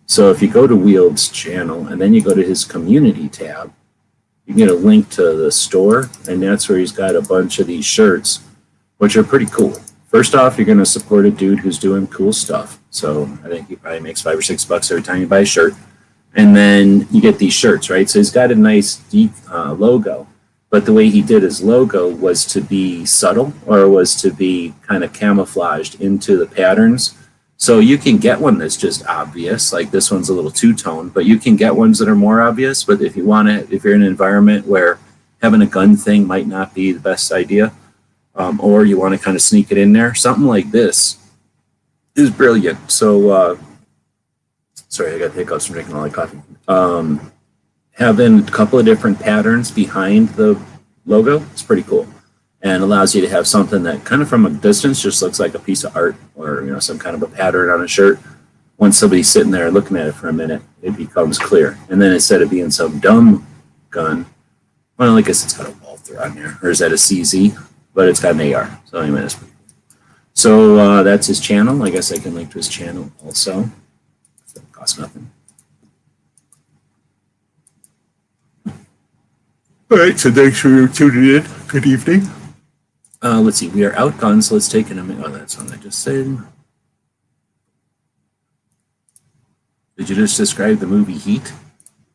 So if you go to Wield's channel and then you go to his community tab, you can get a link to the store, and that's where he's got a bunch of these shirts, which are pretty cool. First off, you're going to support a dude who's doing cool stuff. So I think he probably makes $5 or $6 every time you buy a shirt. And then you get these shirts, right? So he's got a nice deep logo. But the way he did his logo was to be subtle, or was to be kind of camouflaged into the patterns. So you can get one that's just obvious, like this one's a little two-tone, but you can get ones that are more obvious. But if you want to, if you're in an environment where having a gun thing might not be the best idea, or you want to kind of sneak it in there, something like this is brilliant. So, sorry, I got hiccups from drinking all that coffee. Having a couple of different patterns behind the logo is pretty cool, and allows you to have something that kind of from a distance just looks like a piece of art, or some kind of a pattern on a shirt. Once somebody's sitting there looking at it for a minute, it becomes clear. And then instead of being some dumb gun, well, I guess it's got a Walther on there, or is that a CZ? But it's got an AR. So anyway, that's pretty cool. So that's his channel. I guess I can link to his channel also. That costs nothing. All right, so thanks for tuning in. Good evening. Let's see, we are outgunned, so let's take in a minute. Oh, that's what I just said. Did you just describe the movie Heat?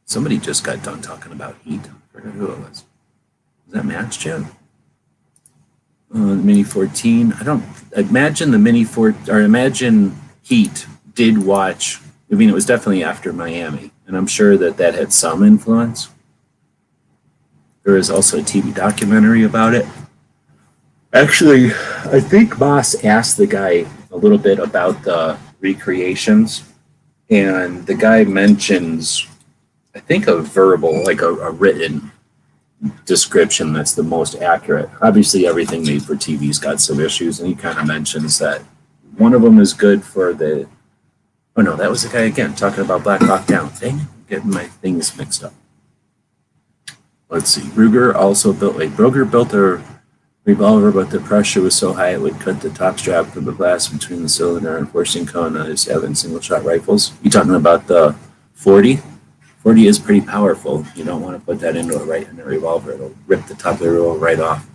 Somebody just got done talking about Heat. I forgot who it was. Was that Matt's Chan? Mini 14. I don't imagine the Mini 4, or imagine Heat did watch. I mean, it was definitely after Miami, and I'm sure that that had some influence. There is also a TV documentary about it. Actually, I think Moss asked the guy a little bit about the recreations, and the guy mentions, I think, a verbal, like a written description that's the most accurate. Obviously, everything made for TV's got some issues, and he kind of mentions that one of them is good for the. Oh no, that was the guy again talking about Black Hawk Down. Dang, I'm getting my things mixed up. Let's see. Ruger built a revolver, but the pressure was so high it would cut the top strap of the glass between the cylinder and forcing Kona is having single shot rifles. You talking about the 40? 40 is pretty powerful. You don't want to put that into a revolver. It'll rip the top of the revolver right off.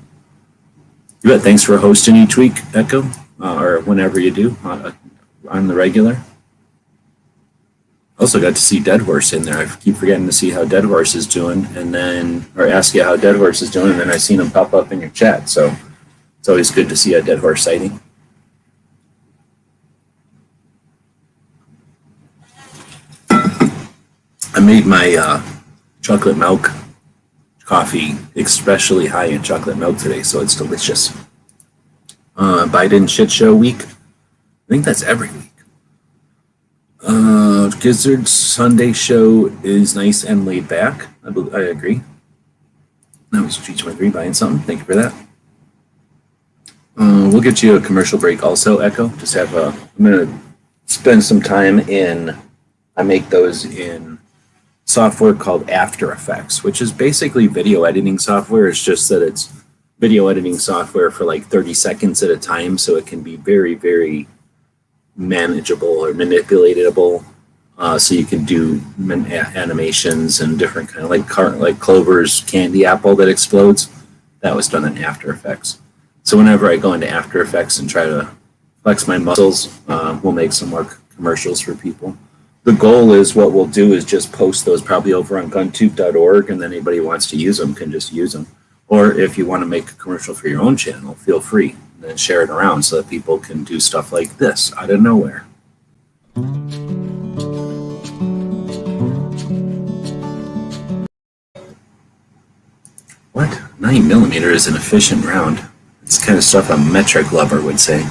You bet. Thanks for hosting each week, Echo, or whenever you do on the regular. Also got to see Dead Horse in there. I keep forgetting to see how Dead Horse is doing, and then, or ask you how Dead Horse is doing, and then I seen him pop up in your chat. So it's always good to see a Dead Horse sighting. I made my chocolate milk coffee especially high in chocolate milk today, so it's delicious. Biden shit show week. I think that's every week. Gizzard's Sunday show is nice and laid back. I agree. That was G23 buying something. Thank you for that. We'll get you a commercial break also, Echo. Just have a, I'm going to spend some time in, I make those in software called After Effects, which is basically video editing software. It's just that it's video editing software for like 30 seconds at a time, so it can be very, very manageable or manipulatable. So you can do animations and different kind of like Clover's candy apple that explodes. That was done in After Effects. So whenever I go into After Effects and try to flex my muscles, we'll make some more commercials for people. The goal is what we'll do is just post those probably over on guntube.org, and then anybody who wants to use them can just use them. Or if you want to make a commercial for your own channel, feel free, and then share it around so that people can do stuff like this out of nowhere. What? 9mm is an efficient round. It's kind of stuff a metric lover would say.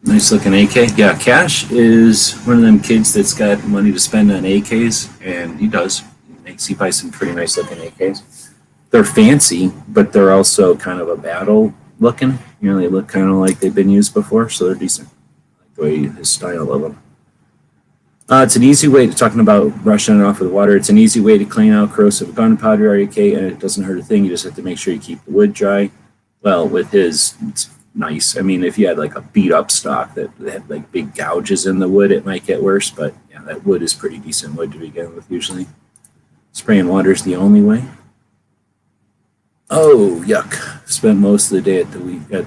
Nice looking AK. Yeah, Cash is one of them kids that's got money to spend on AKs, and he does. He buys some pretty nice looking AKs. They're fancy, but they're also kind of a battle looking. You know, they look kind of like they've been used before, so they're decent. I like the way his style of them. It's an easy way to, talking about brushing it off with water, it's an easy way to clean out corrosive gunpowder or AK, and it doesn't hurt a thing. You just have to make sure you keep the wood dry. Well, with his, it's nice. I mean, if you had like a beat up stock that had like big gouges in the wood, it might get worse, but yeah, that wood is pretty decent wood to begin with usually. Spraying water is the only way. Oh, yuck. Spent most of the day at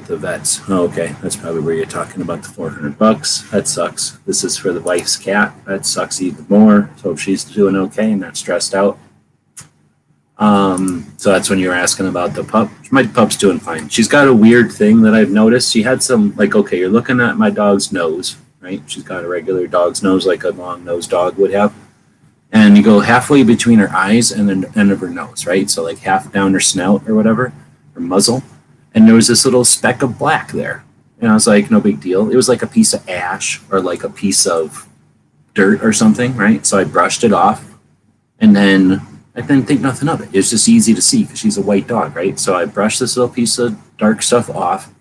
the vets. Oh, okay, that's probably where you're talking about the $400. That sucks. This is for the wife's cat. That sucks even more. So if she's doing okay and not stressed out. So that's when you were asking about the pup. My pup's doing fine. She's got a weird thing that I've noticed. She had some, like, okay, you're looking at my dog's nose, right? She's got a regular dog's nose like a long-nosed dog would have. And you go halfway between her eyes and the end of her nose, right? So like half down her snout or whatever, her muzzle. And there was this little speck of black there. And I was like, no big deal. It was like a piece of ash or like a piece of dirt or something, right? So I brushed it off. And then I didn't think nothing of it. It was just easy to see because she's a white dog, right? So I brushed this little piece of dark stuff off.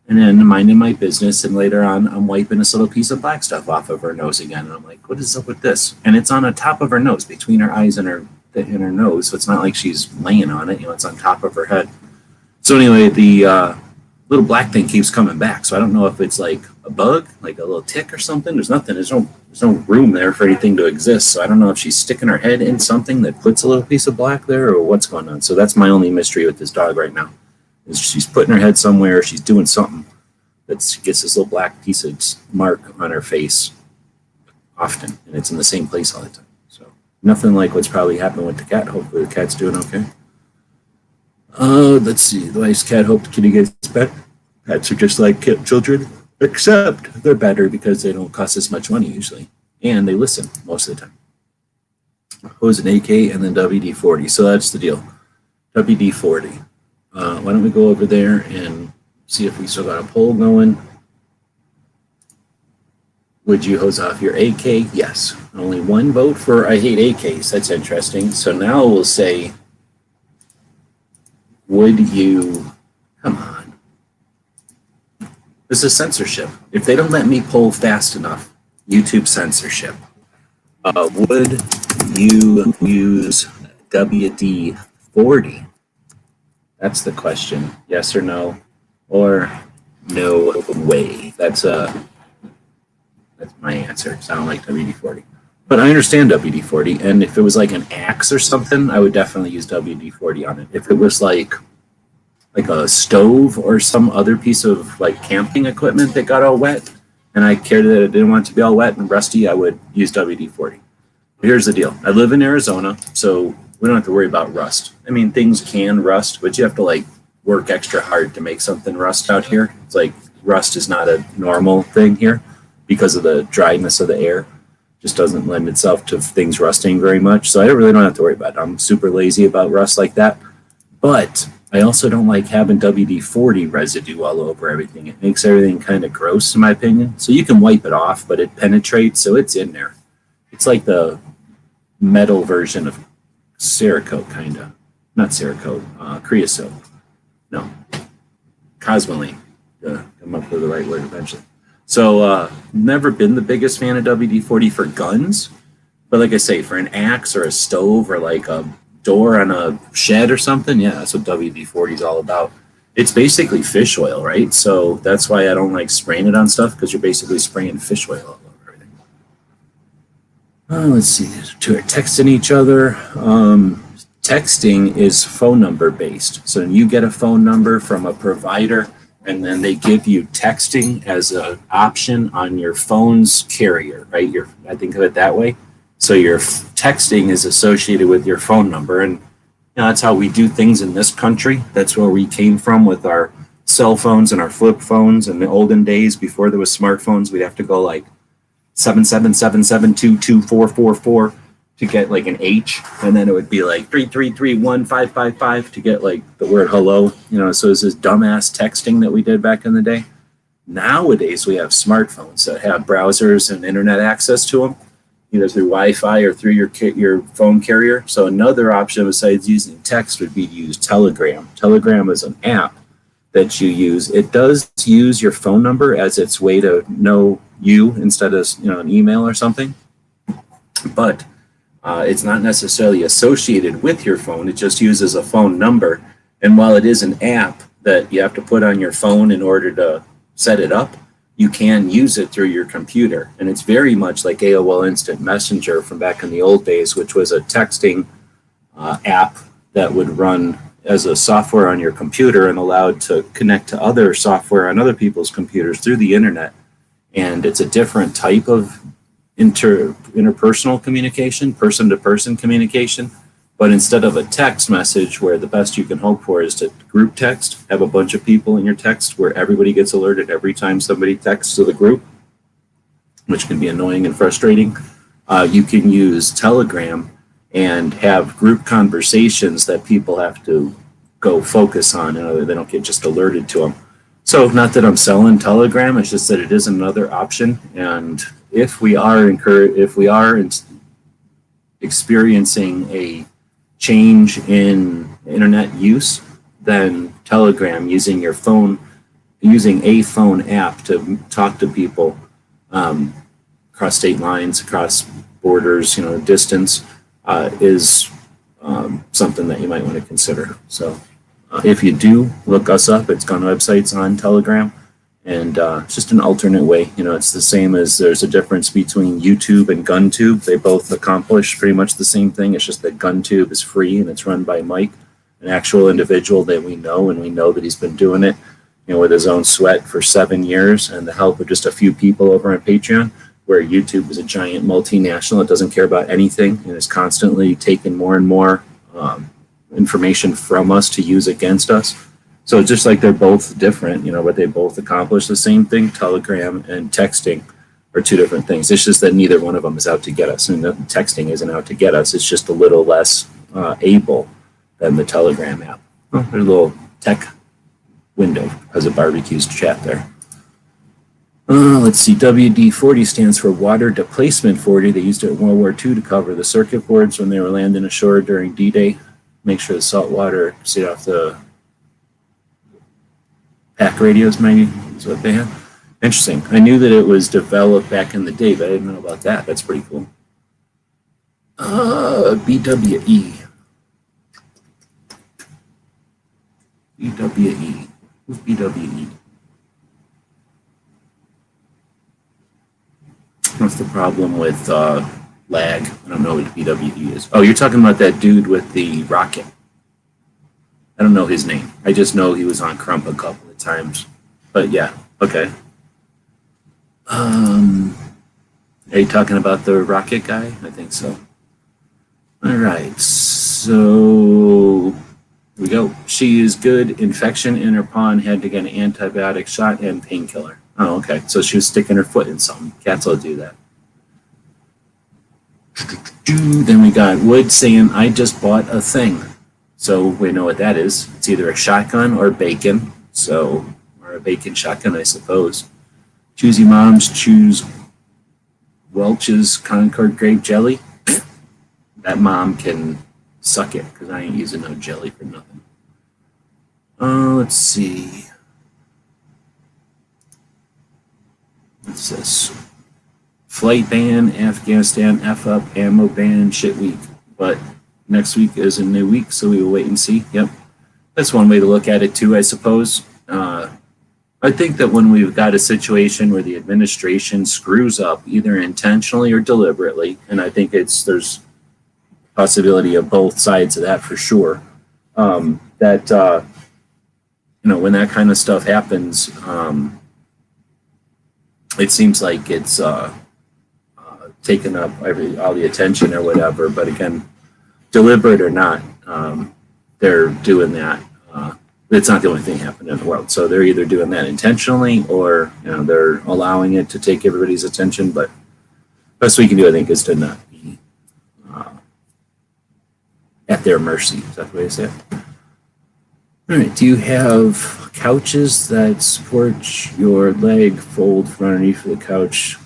And then minding my business, and later on, I'm wiping this little piece of black stuff off of her nose again. And I'm like, what is up with this? And it's on the top of her nose, between her eyes and her nose. So it's not like she's laying on it. You know, it's on top of her head. So anyway, the little black thing keeps coming back. So I don't know if it's like a bug, like a little tick or something. There's nothing. There's no room there for anything to exist. So I don't know if she's sticking her head in something that puts a little piece of black there or what's going on. So that's my only mystery with this dog right now. Is she's putting her head somewhere, she's doing something that gets this little black piece of mark on her face often, and it's in the same place all the time. So nothing like what's probably happened with the cat. Hopefully the cat's doing okay. Let's see. The wife's cat hoped the kitty gets better. Pets are just like children, except they're better because they don't cost as much money usually, and they listen most of the time. Hose an AK and then WD-40. So that's the deal. WD-40. Why don't we go over there and see if we still got a poll going. Would you hose off your AK? Yes. Only one vote for I hate AKs. That's interesting. So now we'll say, would you, come on. This is censorship. If they don't let me poll fast enough, YouTube censorship. Would you use WD-40? That's the question. Yes or no, or no way. That's my answer. So I don't like WD-40, but I understand WD-40. And if it was like an axe or something, I would definitely use WD-40 on it. If it was like a stove or some other piece of like camping equipment that got all wet, and I cared that it didn't want it to be all wet and rusty, I would use WD-40. Here's the deal. I live in Arizona, so we don't have to worry about rust. I mean, things can rust, but you have to like work extra hard to make something rust out here. It's like rust is not a normal thing here because of the dryness of the air. Just doesn't lend itself to things rusting very much. So I really don't have to worry about it. I'm super lazy about rust like that. But I also don't like having WD-40 residue all over everything. It makes everything kind of gross in my opinion. So you can wipe it off, but it penetrates, so it's in there. It's like the metal version of Cerakote, kind of. Not Cerakote, creosote. No, Cosmoline. Come up with the right word eventually. So, never been the biggest fan of WD-40 for guns, but like I say, for an axe or a stove or like a door on a shed or something, yeah, that's what WD-40 is all about. It's basically fish oil, right? So that's why I don't like spraying it on stuff, because you're basically spraying fish oil all over everything. Let's see, two are texting each other. Texting is phone number based. So you get a phone number from a provider, and then they give you texting as an option on your phone's carrier, right? I think of it that way. So your texting is associated with your phone number, and that's how we do things in this country. That's where we came from with our cell phones and our flip phones. In the olden days, before there was smartphones, we'd have to go like 777722444 to get like an H, and then it would be like 3331555 to get like the word hello. So it's this dumbass texting that we did back in the day. Nowadays, we have smartphones that have browsers and internet access to them, either through Wi-Fi or through your phone carrier. So another option besides using text would be to use Telegram. Telegram is an app that you use. It does use your phone number as its way to know you instead of an email or something, but it's not necessarily associated with your phone. It just uses a phone number. And while it is an app that you have to put on your phone in order to set it up, you can use it through your computer. And it's very much like AOL Instant Messenger from back in the old days, which was a texting app that would run as a software on your computer and allowed to connect to other software on other people's computers through the internet. And it's a different type of interpersonal communication, person-to-person communication. But instead of a text message where the best you can hope for is to group text, have a bunch of people in your text where everybody gets alerted every time somebody texts to the group, which can be annoying and frustrating, you can use Telegram and have group conversations that people have to go focus on, and they don't get just alerted to them. So not that I'm selling Telegram, it's just that it is another option. And if we are experiencing a change in internet use, then Telegram, using a phone app to talk to people across state lines, across borders, distance, is something that you might want to consider. So if you do, look us up. It's gun websites on Telegram, and it's just an alternate way. It's the same as there's a difference between YouTube and GunTube. They both accomplish pretty much the same thing. It's just that GunTube is free and it's run by Mike, an actual individual that we know, and we know that he's been doing it, with his own sweat for 7 years and the help of just a few people over on Patreon. Where YouTube is a giant multinational that doesn't care about anything and is constantly taking more and more information from us to use against us. So it's just like they're both different, but they both accomplish the same thing. Telegram and texting are two different things. It's just that neither one of them is out to get us, and texting isn't out to get us. It's just a little less able than the Telegram app. Oh, there's a little tech window because of barbecues chat there. Let's see, WD-40 stands for Water Displacement 40. They used it in World War II to cover the circuit boards when they were landing ashore during D-Day. Make sure the salt water stayed off the pack radios, maybe, is what they had. Interesting. I knew that it was developed back in the day, but I didn't know about that. That's pretty cool. BWE. BWE. Who's BWE? What's the problem with lag? I don't know what BWE is. Oh, you're talking about that dude with the rocket. I don't know his name. I just know he was on Crump a couple of times. But yeah, okay. Are you talking about the rocket guy? I think so. All right, so here we go. She is good. Infection in her paw and had to get an antibiotic shot and painkiller. Oh, okay. So she was sticking her foot in something. Cats will do that. Then we got Wood saying, I just bought a thing. So we know what that is. It's either a shotgun or bacon. Or a bacon shotgun, I suppose. Choosy moms choose Welch's Concord grape jelly. That mom can suck it, because I ain't using no jelly for nothing. Let's see. What's this? Flight ban, Afghanistan, F up, ammo ban, shit week. But next week is a new week, so we will wait and see. Yep. That's one way to look at it too, I suppose. I think that when we've got a situation where the administration screws up, either intentionally or deliberately, and I think there's possibility of both sides of that for sure, that when that kind of stuff happens, it seems like it's taken up all the attention or whatever. But again, deliberate or not, they're doing that. It's not the only thing happening in the world. So they're either doing that intentionally or they're allowing it to take everybody's attention. But best we can do, I think, is to not be at their mercy. Is that the way to say it? All right. Do you have couches that support your leg fold from underneath the couch?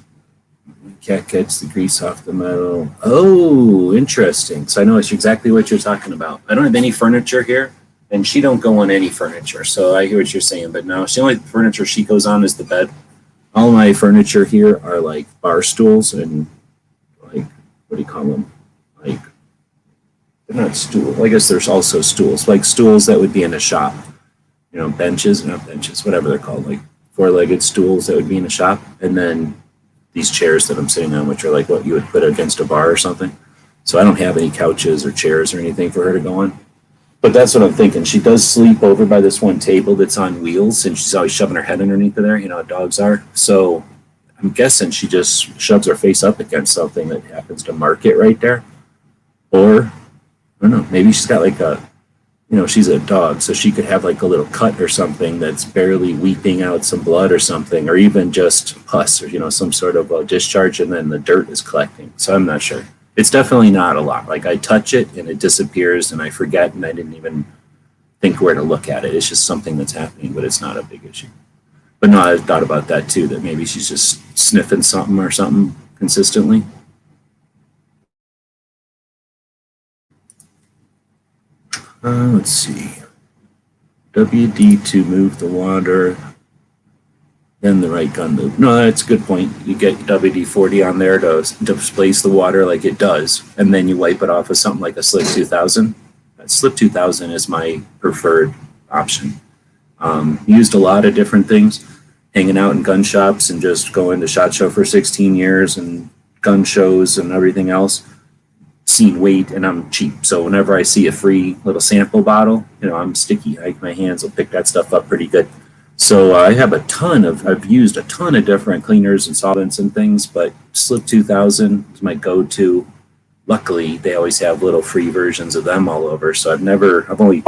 Cat gets the grease off the metal. Oh, interesting. So I know it's exactly what you're talking about. I don't have any furniture here, and she don't go on any furniture. So I hear what you're saying, but no, the only furniture she goes on is the bed. All my furniture here are like bar stools and like, what do you call them? Like, they're not stools. I guess there's also stools, like stools that would be in a shop. Benches, not benches, whatever they're called, like four-legged stools that would be in a shop. And then these chairs that I'm sitting on, which are like what you would put against a bar or something. So I don't have any couches or chairs or anything for her to go on. But that's what I'm thinking. She does sleep over by this one table that's on wheels, and she's always shoving her head underneath of there, how dogs are. So I'm guessing she just shoves her face up against something that happens to mark it right there. Or, I don't know, maybe she's got like she's a dog, so she could have like a little cut or something that's barely weeping out some blood or something, or even just pus or, some sort of discharge, and then the dirt is collecting. So I'm not sure. It's definitely not a lot. Like I touch it and it disappears and I forget and I didn't even think where to look at it. It's just something that's happening, but it's not a big issue. But no, I thought about that too, that maybe she's just sniffing something or something consistently. Let's see. WD to move the water, then the right gun move. No, that's a good point. You get WD-40 on there to displace the water like it does, and then you wipe it off with something like a Slip 2000. Slip 2000 is my preferred option. Used a lot of different things, hanging out in gun shops and just going to SHOT Show for 16 years and gun shows and everything else. Seen weight, and I'm cheap. So whenever I see a free little sample bottle, I'm sticky. My hands will pick that stuff up pretty good. So I've used a ton of different cleaners and solvents and things, but Slip 2000 is my go-to. Luckily, they always have little free versions of them all over. So I've only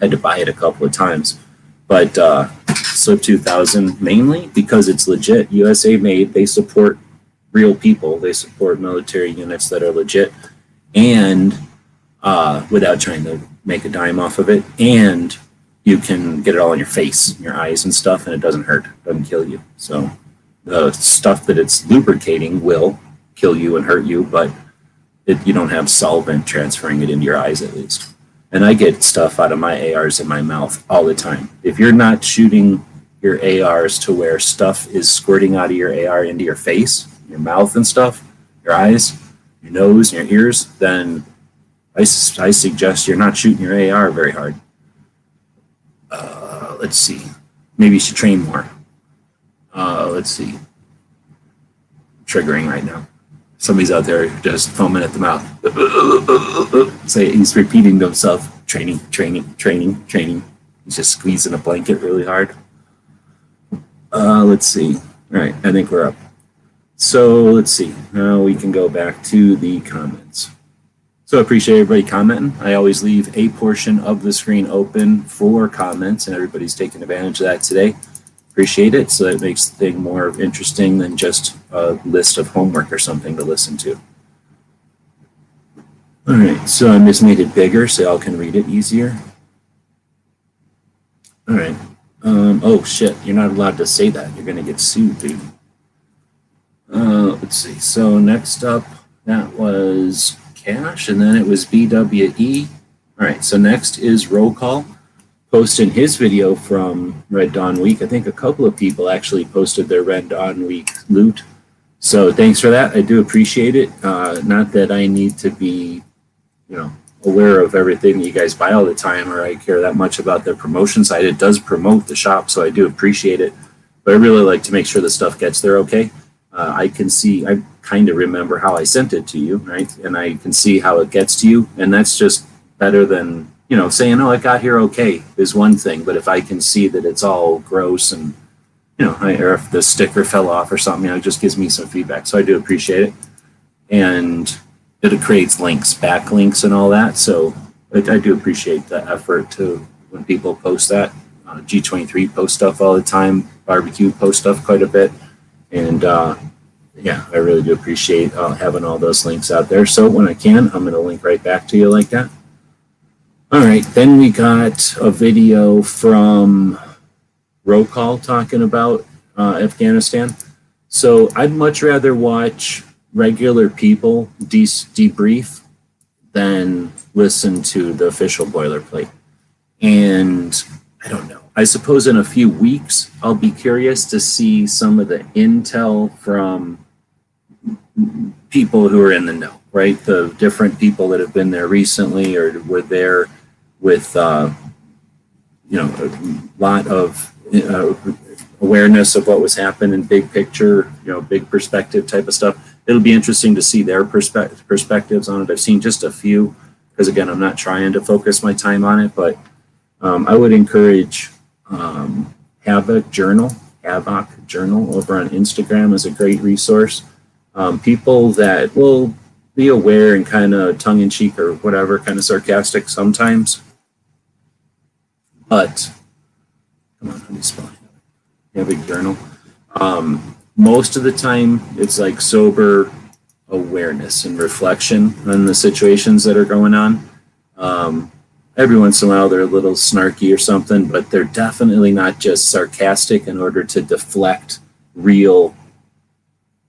had to buy it a couple of times. But Slip 2000, mainly because it's legit, USA made. They support real people. They support military units that are legit. And without trying to make a dime off of it, and you can get it all in your face, your eyes and stuff, and it doesn't hurt, doesn't kill you. So the stuff that it's lubricating will kill you and hurt you, but you don't have solvent transferring it into your eyes at least. And I get stuff out of my ARs in my mouth all the time. If you're not shooting your ARs to where stuff is squirting out of your AR into your face, your mouth and stuff, your eyes, your nose and your ears, then I suggest you're not shooting your AR very hard. Let's see. Maybe you should train more. Let's see. Triggering right now. Somebody's out there just foaming at the mouth. Say he's repeating to himself, training, training, training, training. He's just squeezing a blanket really hard. Let's see. All right, I think we're up. So let's see. Now we can go back to the comments. So I appreciate everybody commenting. I always leave a portion of the screen open for comments, and everybody's taking advantage of that today. Appreciate it. So that makes the thing more interesting than just a list of homework or something to listen to. All right, so I just made it bigger so y'all can read it easier. All right. Oh shit, you're not allowed to say that. You're gonna get sued, dude. Let's see. So next up, that was Cash, and then it was BWE. All right, so next is Roll Call. Posting his video from Red Dawn Week. I think a couple of people actually posted their Red Dawn Week loot. So thanks for that. I do appreciate it. Not that I need to be, aware of everything you guys buy all the time, or I care that much about their promotion side. It does promote the shop, so I do appreciate it. But I really like to make sure the stuff gets there okay. I can see, I kind of remember how I sent it to you, right? And I can see how it gets to you, and that's just better than saying, oh, it got here okay is one thing, but if I can see that it's all gross and, or if the sticker fell off or something, it just gives me some feedback. So I do appreciate it. And it creates links, backlinks and all that. So I do appreciate the effort to when people post that. G23 post stuff all the time. Barbecue post stuff quite a bit. And yeah, I really do appreciate having all those links out there. So when I can, I'm going to link right back to you like that. All right, then we got a video from Roll Call talking about Afghanistan. So I'd much rather watch regular people debrief than listen to the official boilerplate. And I don't know. I suppose in a few weeks, I'll be curious to see some of the intel from people who are in the know, right? The different people that have been there recently or were there with, a lot of awareness of what was happening, big picture, big perspective type of stuff. It'll be interesting to see their perspectives on it. I've seen just a few, because again, I'm not trying to focus my time on it, but I would encourage Havoc Journal over on Instagram is a great resource. People that will be aware and kind of tongue-in-cheek or whatever, kind of sarcastic sometimes. But, come on, how do you spell it? Havoc Journal. Most of the time, it's like sober awareness and reflection on the situations that are going on. Every once in a while, they're a little snarky or something, but they're definitely not just sarcastic in order to deflect real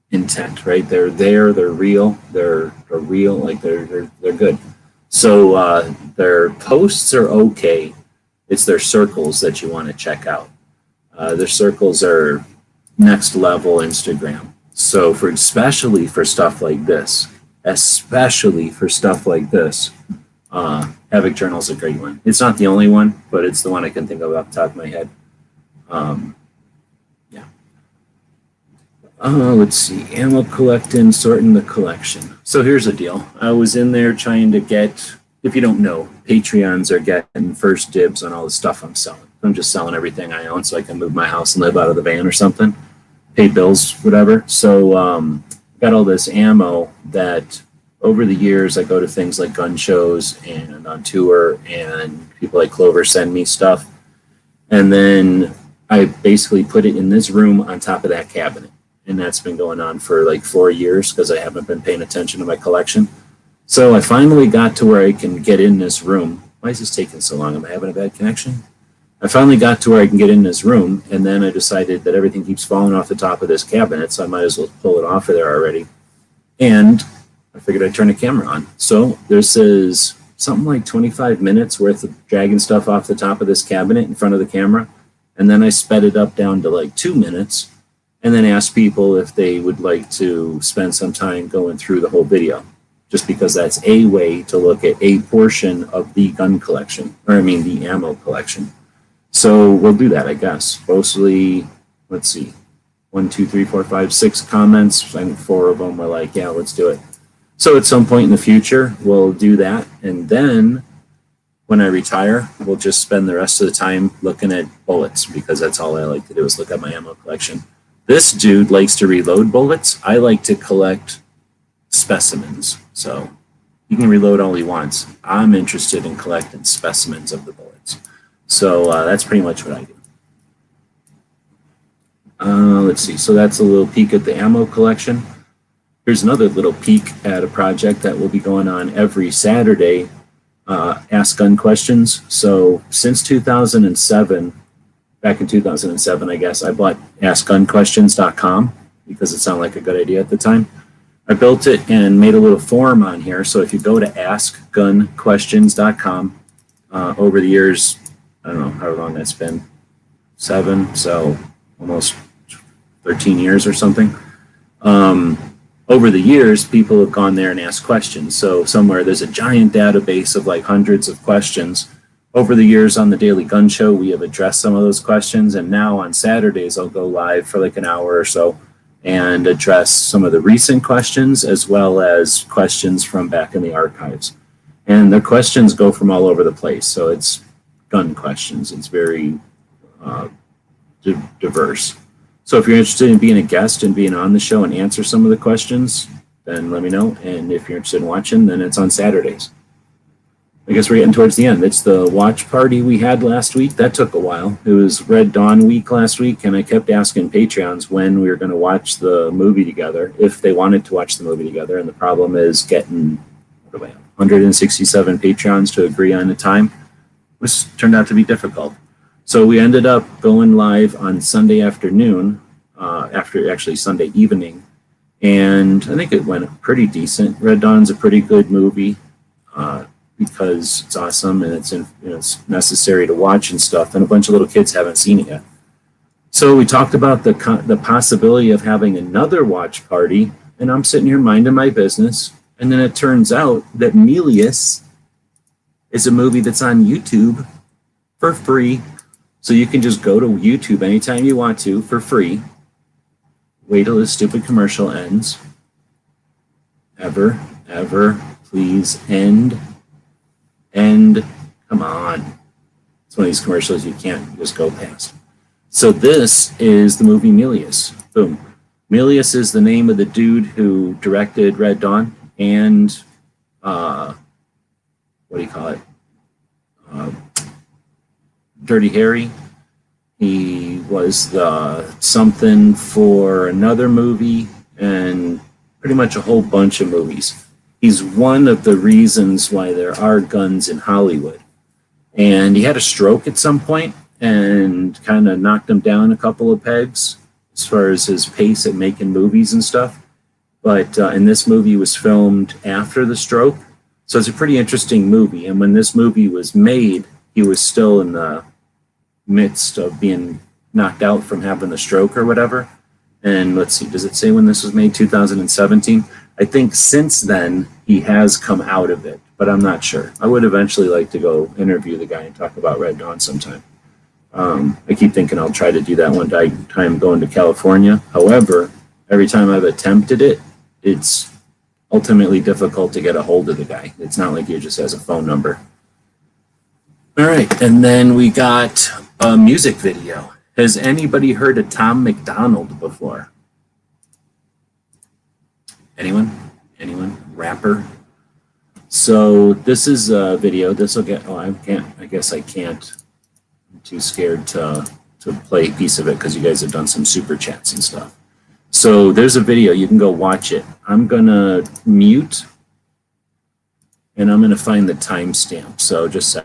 intent, right? They're there, they're real, they're real, like they're good. So their posts are okay. It's their circles that you want to check out. Their circles are next level Instagram. So especially for stuff like this, Havoc Journal is a great one. It's not the only one, but it's the one I can think of off the top of my head. Yeah. Let's see. Ammo collecting, sorting the collection. So here's the deal. I was in there trying to get, if you don't know, Patreons are getting first dibs on all the stuff I'm selling. I'm just selling everything I own so I can move my house and live out of the van or something, pay bills, whatever. So got all this ammo that over the years I go to things like gun shows and on tour, and people like Clover send me stuff. And then I basically put it in this room on top of that cabinet. And that's been going on for like 4 years because I haven't been paying attention to my collection. So I finally got to where I can get in this room. Why is this taking so long? Am I having a bad connection? I finally got to where I can get in this room, and then I decided that everything keeps falling off the top of this cabinet, so I might as well pull it off of there already. And I figured I'd turn the camera on. So this is something like 25 minutes worth of dragging stuff off the top of this cabinet in front of the camera. And then I sped it up down to like 2 minutes, and then asked people if they would like to spend some time going through the whole video, just because that's a way to look at a portion of the gun collection, or I mean the ammo collection. So we'll do that, I guess. Mostly, let's see, 1, 2, 3, 4, 5, 6 comments. I think 4 of them were like, yeah, let's do it. So at some point in the future, we'll do that. And then when I retire, we'll just spend the rest of the time looking at bullets, because that's all I like to do is look at my ammo collection. This dude likes to reload bullets. I like to collect specimens. So he can reload all he wants. I'm interested in collecting specimens of the bullets. So that's pretty much what I do. Let's see. So that's a little peek at the ammo collection. Here's another little peek at a project that will be going on every Saturday, Ask Gun Questions. So since 2007, back in 2007, I guess, I bought AskGunQuestions.com because it sounded like a good idea at the time. I built it and made a little form on here. So if you go to askgunquestions.com, over the years, I don't know how long that's been, 7, so almost 13 years or something. Over the years, people have gone there and asked questions. So somewhere there's a giant database of like hundreds of questions. Over the years on the Daily Gun Show, we have addressed some of those questions. And now on Saturdays, I'll go live for like an hour or so and address some of the recent questions as well as questions from back in the archives. And the questions go from all over the place. So it's gun questions. It's very diverse. So if you're interested in being a guest and being on the show and answer some of the questions, then let me know. And if you're interested in watching, then it's on Saturdays. I guess we're getting towards the end. It's the watch party we had last week. That took a while. It was Red Dawn week last week, and I kept asking Patreons when we were going to watch the movie together, if they wanted to watch the movie together. And the problem is getting 167 Patreons to agree on a time, which turned out to be difficult. So we ended up going live on Sunday afternoon, after actually Sunday evening, and I think it went pretty decent. Red Dawn's a pretty good movie because it's awesome and it's necessary to watch and stuff, and a bunch of little kids haven't seen it yet. So we talked about the possibility of having another watch party, and I'm sitting here minding my business, and then it turns out that Melius is a movie that's on YouTube for free. So you can just go to YouTube anytime you want to for free. Wait till this stupid commercial ends. Ever, please end. Come on. It's one of these commercials you can't just go past. So this is the movie Melius. Boom. Melius is the name of the dude who directed Red Dawn and what do you call it? Dirty Harry. He was the something for another movie and pretty much a whole bunch of movies. He's one of the reasons why there are guns in Hollywood. And he had a stroke at some point and kind of knocked him down a couple of pegs as far as his pace at making movies and stuff. But in this movie was filmed after the stroke. So it's a pretty interesting movie. And when this movie was made, he was still in the midst of being knocked out from having the stroke or whatever. And let's see, does it say when this was made? 2017? I think since then he has come out of it, but I'm not sure. I would eventually like to go interview the guy and talk about Red Dawn sometime. I keep thinking I'll try to do that one time going to California. However, every time I've attempted it, it's ultimately difficult to get a hold of the guy. It's not like he just has a phone number. All right, and then we got a music video. Has anybody heard of Tom McDonald before? Anyone? Rapper? So this is a video. This will get, I guess I can't. I'm too scared to play a piece of it because you guys have done some super chats and stuff. So there's a video. You can go watch it. I'm going to mute, and I'm going to find the timestamp. So just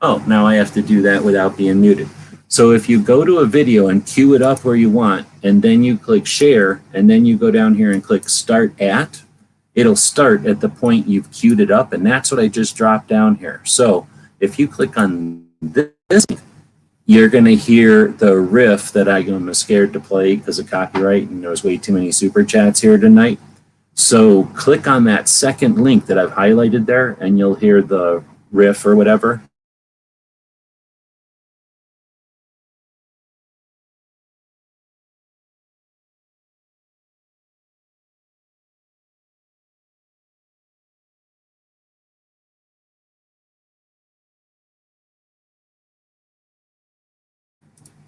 oh, now I have to do that without being muted. So if you go to a video and queue it up where you want, and then you click share, and then you go down here and click start at, it'll start at the point you've queued it up, and that's what I just dropped down here. So if you click on this, you're going to hear the riff that I'm scared to play because of copyright, and there was way too many super chats here tonight. So click on that second link that I've highlighted there, and you'll hear the riff or whatever.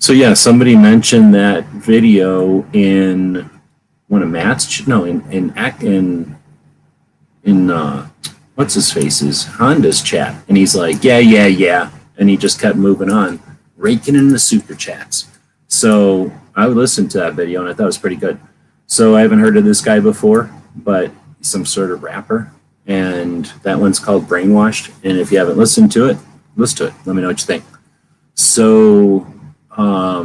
So yeah, somebody mentioned that video in one of Matt's, no, in what's his face's Honda's chat, and he's like, yeah, and he just kept moving on, raking in the super chats. So I would listen to that video, and I thought it was pretty good. So I haven't heard of this guy before, but he's some sort of rapper, and that one's called Brainwashed. And if you haven't listened to it, listen to it. Let me know what you think. So, all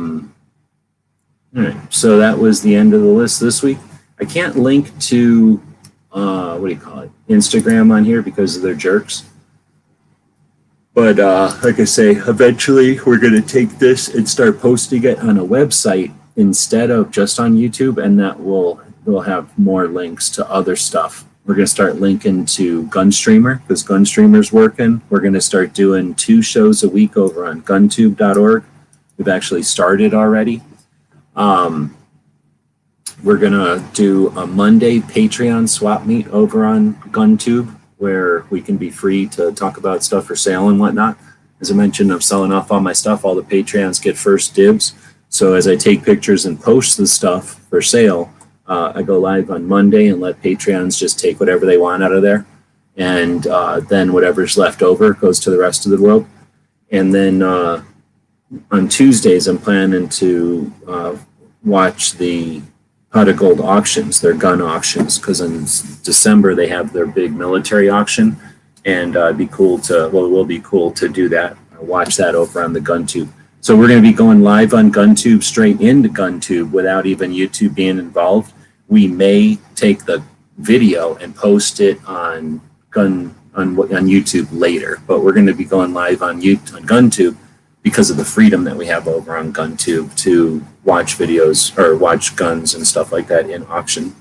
right. So that was the end of the list this week. I can't link to what do you call it, Instagram on here because they're jerks. But like I say, eventually we're going to take this and start posting it on a website instead of just on YouTube, and that we'll have more links to other stuff. We're going to start linking to Gunstreamer because Gunstreamer's working. We're going to start doing 2 shows a week over on guntube.org. We've actually started already. We're going to do a Monday Patreon swap meet over on GunTube where we can be free to talk about stuff for sale and whatnot. As I mentioned, I'm selling off all my stuff. All the Patreons get first dibs. So as I take pictures and post the stuff for sale, I go live on Monday and let Patreons just take whatever they want out of there. And then whatever's left over goes to the rest of the world. And then on Tuesdays, I'm planning to watch the Pot of Gold auctions, their gun auctions, because in December they have their big military auction, and it'd be cool to, well, it will be cool to do that. Watch that over on the GunTube. So we're going to be going live on GunTube straight into GunTube without even YouTube being involved. We may take the video and post it on YouTube later, but we're going to be going live on GunTube because of the freedom that we have over on GunTube to watch videos or watch guns and stuff like that in auction.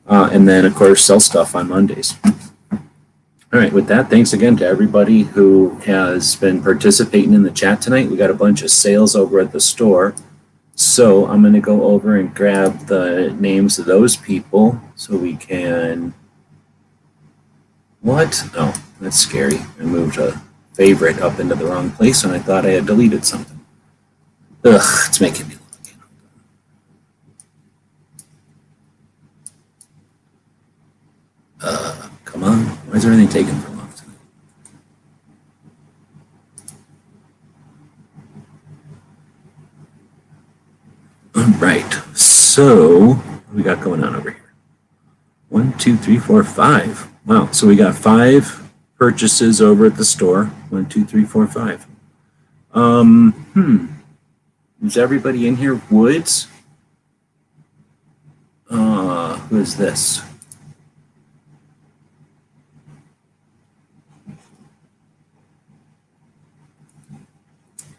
And then, of course, sell stuff on Mondays. All right, with that, thanks again to everybody who has been participating in the chat tonight. We got a bunch of sales over at the store. So I'm going to go over and grab the names of those people so we can... What? Oh, that's scary. I moved a favorite up into the wrong place and I thought I had deleted something. Ugh, it's making me log in. Come on. Why is everything taking so long tonight? All right. So, what we got going on over here? 1, 2, 3, 4, 5. Wow. So we got 5 purchases over at the store. 1, 2, 3, 4, 5. Is everybody in here? Woods? Who is this?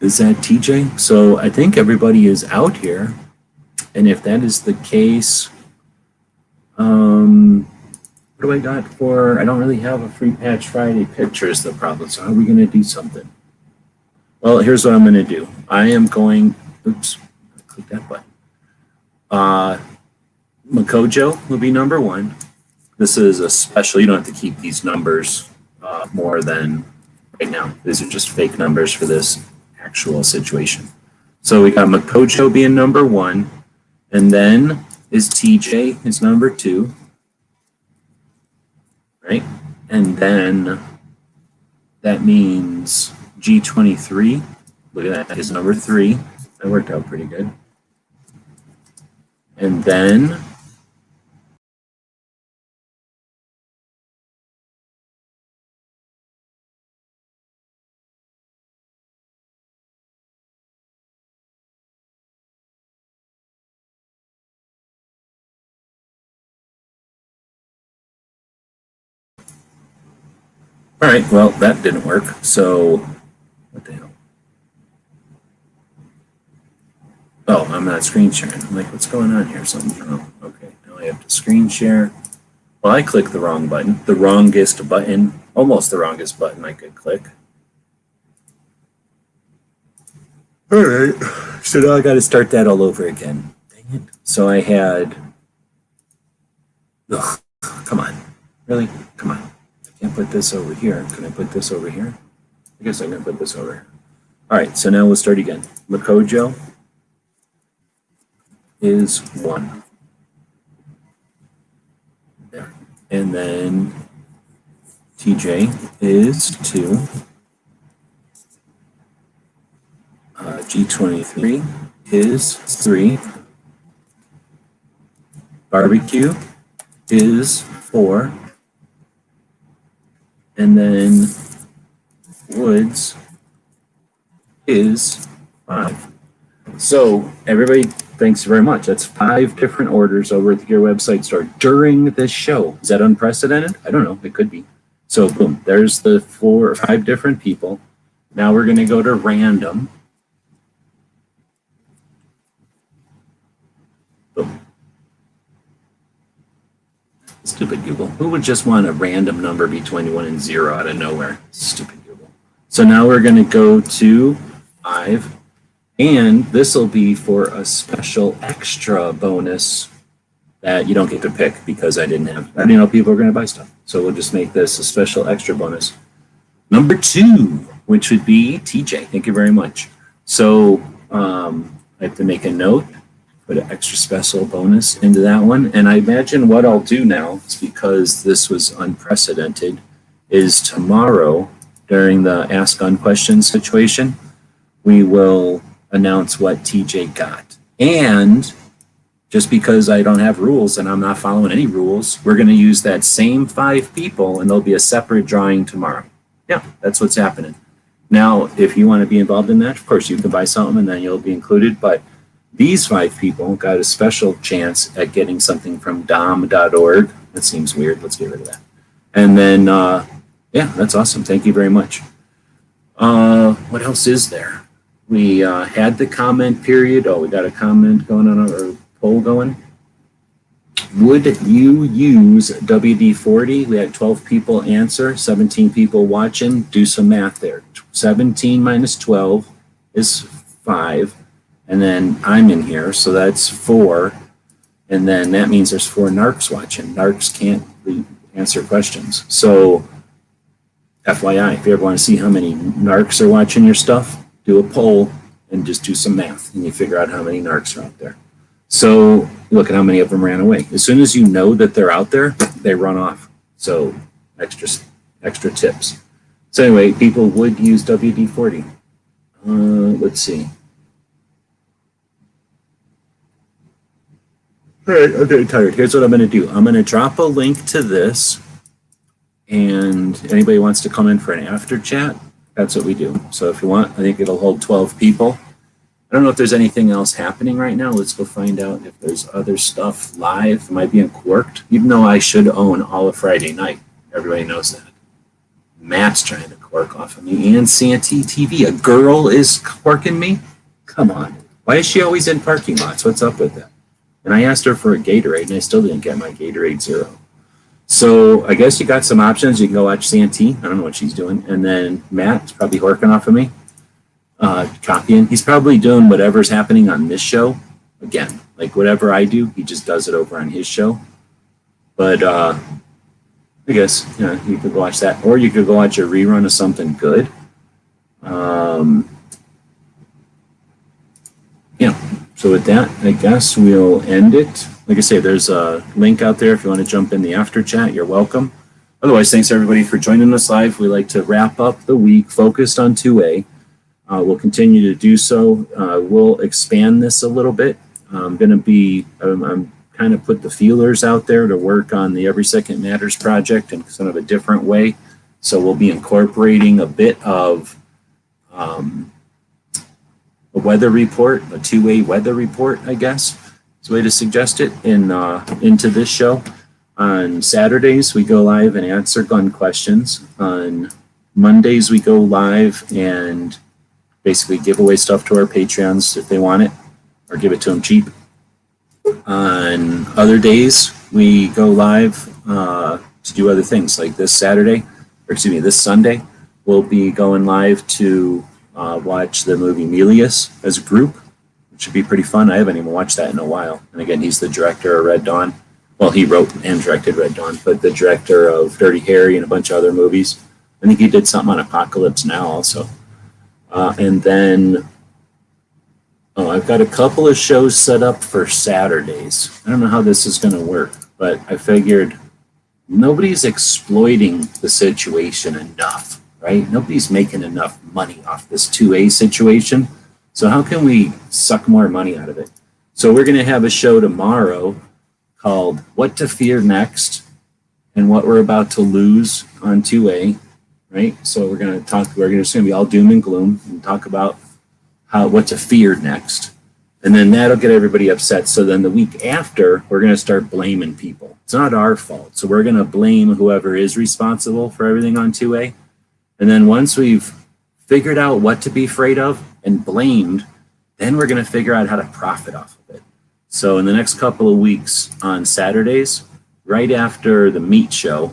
Is that TJ? So I think everybody is out here. And if that is the case, what do I got for, I don't really have a free Patch Friday picture is the problem. So how are we going to do something? Well, here's what I'm going to do. I am going, oops, click that button. Makojo will be number 1. This is a special, you don't have to keep these numbers more than right now. These are just fake numbers for this actual situation. So we got Makojo being number 1, and then is TJ is number 2, right? And then that means G23, look at that, is number 3. That worked out pretty good. And then all right, well, that didn't work. So, what the hell? Oh, I'm not screen sharing. I'm like, what's going on here? Something's wrong. Okay, now I have to screen share. Well, I clicked the wrong button. The wrongest button. Almost the wrongest button I could click. All right, so now I got to start that all over again. Dang it. So I had... Ugh, come on. Really? Come on. Can't put this over here. Can I put this over here? I guess I'm going to put this over here. All right, so now we'll start again. Makojo is 1. There. And then TJ is 2. G23 is 3. Barbecue is 4. And then Woods is 5. So everybody, thanks very much. That's 5 different orders over at your website store during this show. Is that unprecedented? I don't know. It could be. So boom, there's the 4 or 5 different people. Now we're going to go to random. Boom. Stupid Google. Who would just want a random number between 1 and 0 out of nowhere? Stupid Google. So now we're going to go to 5. And this will be for a special extra bonus that you don't get to pick because I didn't know people are going to buy stuff. So we'll just make this a special extra bonus. Number 2, which would be TJ. Thank you very much. So I have to make a note, put an extra special bonus into that one. And I imagine what I'll do now, is because this was unprecedented, is tomorrow during the Ask On Questions situation, we will announce what TJ got. And just because I don't have rules and I'm not following any rules, we're going to use that same 5 people and there'll be a separate drawing tomorrow. Yeah, that's what's happening. Now, if you want to be involved in that, of course, you can buy something and then you'll be included. But these 5 people got a special chance at getting something from dom.org. That seems weird. Let's get rid of that. And then, yeah, that's awesome. Thank you very much. What else is there? We had the comment period. Oh, we got a comment going on, or a poll going. Would you use WD-40? We had 12 people answer, 17 people watching. Do some math there. 17 minus 12 is 5. And then I'm in here, so that's 4. And then that means there's 4 narcs watching. Narcs can't answer questions. So FYI, if you ever want to see how many narcs are watching your stuff, do a poll and just do some math and you figure out how many narcs are out there. So look at how many of them ran away. As soon as you know that they're out there, they run off. So extra tips. So anyway, people would use WD-40. Let's see. All right, I'm very tired. Here's what I'm going to do. I'm going to drop a link to this, and anybody wants to come in for an after chat, that's what we do. So if you want, I think it'll hold 12 people. I don't know if there's anything else happening right now. Let's go find out if there's other stuff live. Am I being quirked? Even though I should own all of Friday night. Everybody knows that. Matt's trying to quirk off of me. And Santee TV. A girl is quirking me? Come on. Why is she always in parking lots? What's up with that? And I asked her for a Gatorade, and I still didn't get my Gatorade Zero. So I guess you got some options. You can go watch Santee. I don't know what she's doing. And then Matt's probably working off of me. Copying. He's probably doing whatever's happening on this show. Again, like whatever I do, he just does it over on his show. But I guess you could go watch that. Or you could go watch a rerun of something good. So with that, I guess we'll end it. Like I say, there's a link out there if you want to jump in the after chat. You're welcome. Otherwise, thanks everybody for joining us live. We like to wrap up the week focused on 2A. We'll continue to do so. We'll expand this a little bit. I'm kind of put the feelers out there to work on the Every Second Matters project in sort of a different way. So we'll be incorporating a bit of a weather report, a 2A weather report, I guess is a way to suggest it, into this show. On Saturdays, we go live and answer gun questions. On Mondays, we go live and basically give away stuff to our Patreons if they want it, or give it to them cheap. On other days, we go live to do other things, like this Sunday, we'll be going live to watch the movie Melius as a group, which should be pretty fun. I haven't even watched that in a while. And again, he's the director of Red Dawn. Well, he wrote and directed Red Dawn, but the director of Dirty Harry and a bunch of other movies. I think he did something on Apocalypse Now also. And then know. I've got a couple of shows set up for Saturdays. I don't know how this is going to work, but I figured nobody's exploiting the situation enough, right? Nobody's making enough money off this 2A situation. So how can we suck more money out of it? So we're going to have a show tomorrow called What to Fear Next and What We're About to Lose on 2A, right? So we're just going to be all doom and gloom and talk about what to fear next. And then that'll get everybody upset. So then the week after, we're going to start blaming people. It's not our fault. So we're going to blame whoever is responsible for everything on 2A. And then once we've figured out what to be afraid of and blamed, then we're going to figure out how to profit off of it. So in the next couple of weeks on Saturdays, right after the meat show,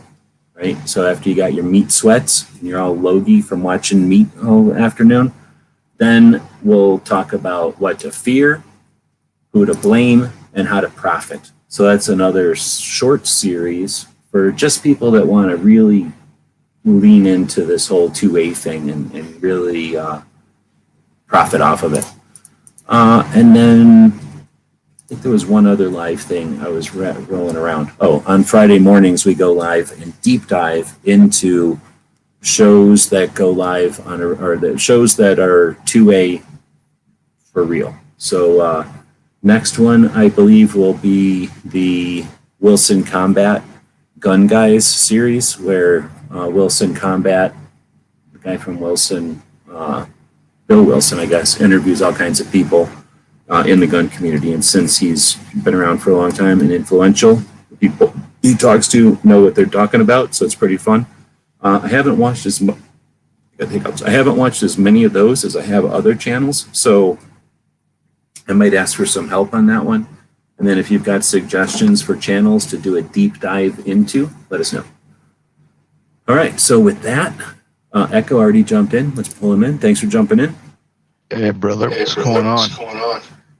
right? So after you got your meat sweats and you're all logy from watching meat all afternoon, then we'll talk about what to fear, who to blame, and how to profit. So that's another short series for just people that want to really lean into this whole 2A thing and really profit off of it. And then I think there was one other live thing I was rolling around. Oh, on Friday mornings we go live and deep dive into shows that go live or the shows that are 2A for real. So next one I believe will be the Wilson Combat Gun Guys series, where Wilson Combat, the guy from Wilson, Bill Wilson, I guess, interviews all kinds of people in the gun community. And since he's been around for a long time and influential, the people he talks to know what they're talking about. So it's pretty fun. I haven't watched I haven't watched as many of those as I have other channels. So I might ask for some help on that one. And then if you've got suggestions for channels to do a deep dive into, let us know. All right. So with that, Echo already jumped in. Let's pull him in. Thanks for jumping in. Hey, brother. What's going on?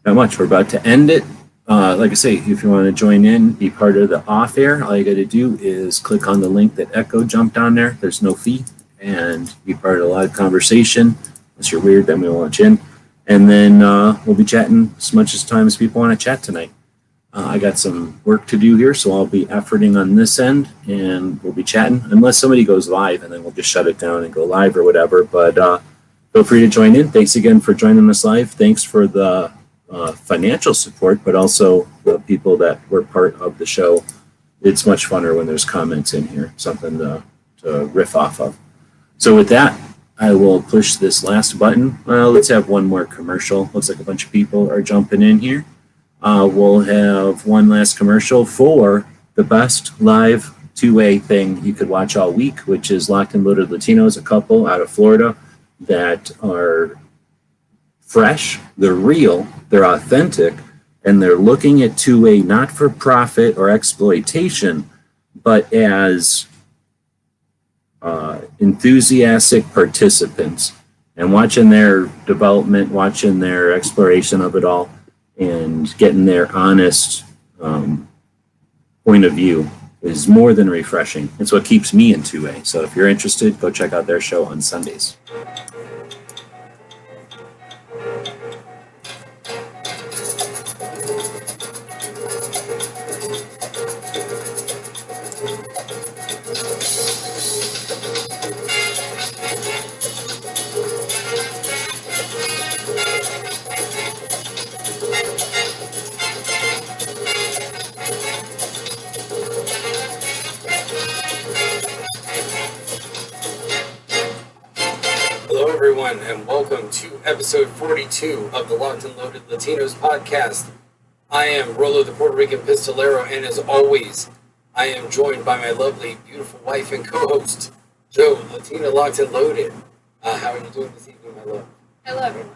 Not much. We're about to end it. Like I say, if you want to join in, be part of the off air, all you got to do is click on the link that Echo jumped on there. There's no fee, and be part of a live conversation. Unless you're weird, then we won't let you in. And then we'll be chatting as much as time as people want to chat tonight. I got some work to do here, so I'll be efforting on this end, and we'll be chatting unless somebody goes live, and then we'll just shut it down and go live or whatever. But feel free to join in. Thanks again for joining us live. Thanks for the financial support, but also the people that were part of the show. It's much funner when there's comments in here, something to riff off of. So with that, I will push this last button. Let's have one more commercial. Looks like a bunch of people are jumping in here. We'll have one last commercial for the best live 2A thing you could watch all week, which is Locked and Loaded Latinos, a couple out of Florida that are fresh, they're real, they're authentic, and they're looking at 2A not for profit or exploitation, but as enthusiastic participants, and watching their development, watching their exploration of it all, and getting their honest point of view is more than refreshing. It's what keeps me in 2A. So if you're interested, go check out their show on Sundays. Hello, everyone, and welcome to episode 42 of the Locked and Loaded Latinos podcast. I am Rolo, the Puerto Rican Pistolero, and as always, I am joined by my lovely, beautiful wife and co-host, Joe, Latina Locked and Loaded. How are you doing this evening, my love? Hello, everyone.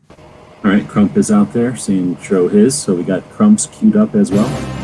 All right, Crump is out there saying show his, so we got Crumps queued up as well.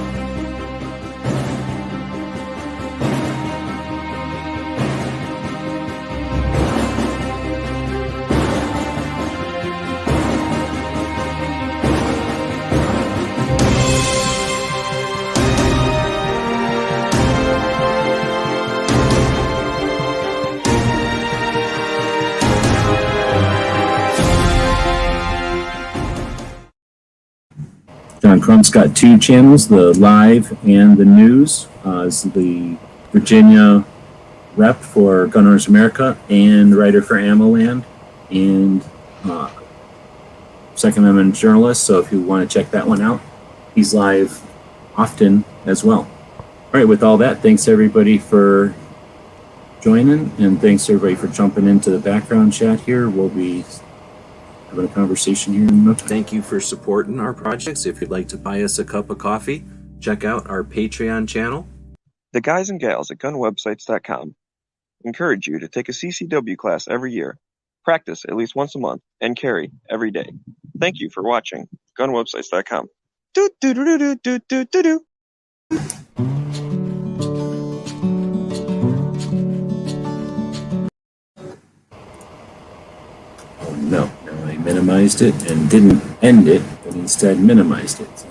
John Crump's got two channels, the live and the news. Is the Virginia rep for Gun Owners America and writer for AmmoLand and Second Amendment journalist. So if you want to check that one out, he's live often as well. All right, with all that, thanks everybody for joining, and thanks everybody for jumping into the background chat here. We'll be having a conversation here in no time. Thank you for supporting our projects. If you'd like to buy us a cup of coffee, check out our Patreon channel. The guys and gals at gunwebsites.com encourage you to take a CCW class every year, practice at least once a month, and carry every day. Thank you for watching gunwebsites.com. Do do do do do do do do. Oh no, I minimized it and didn't end it, but instead minimized it. So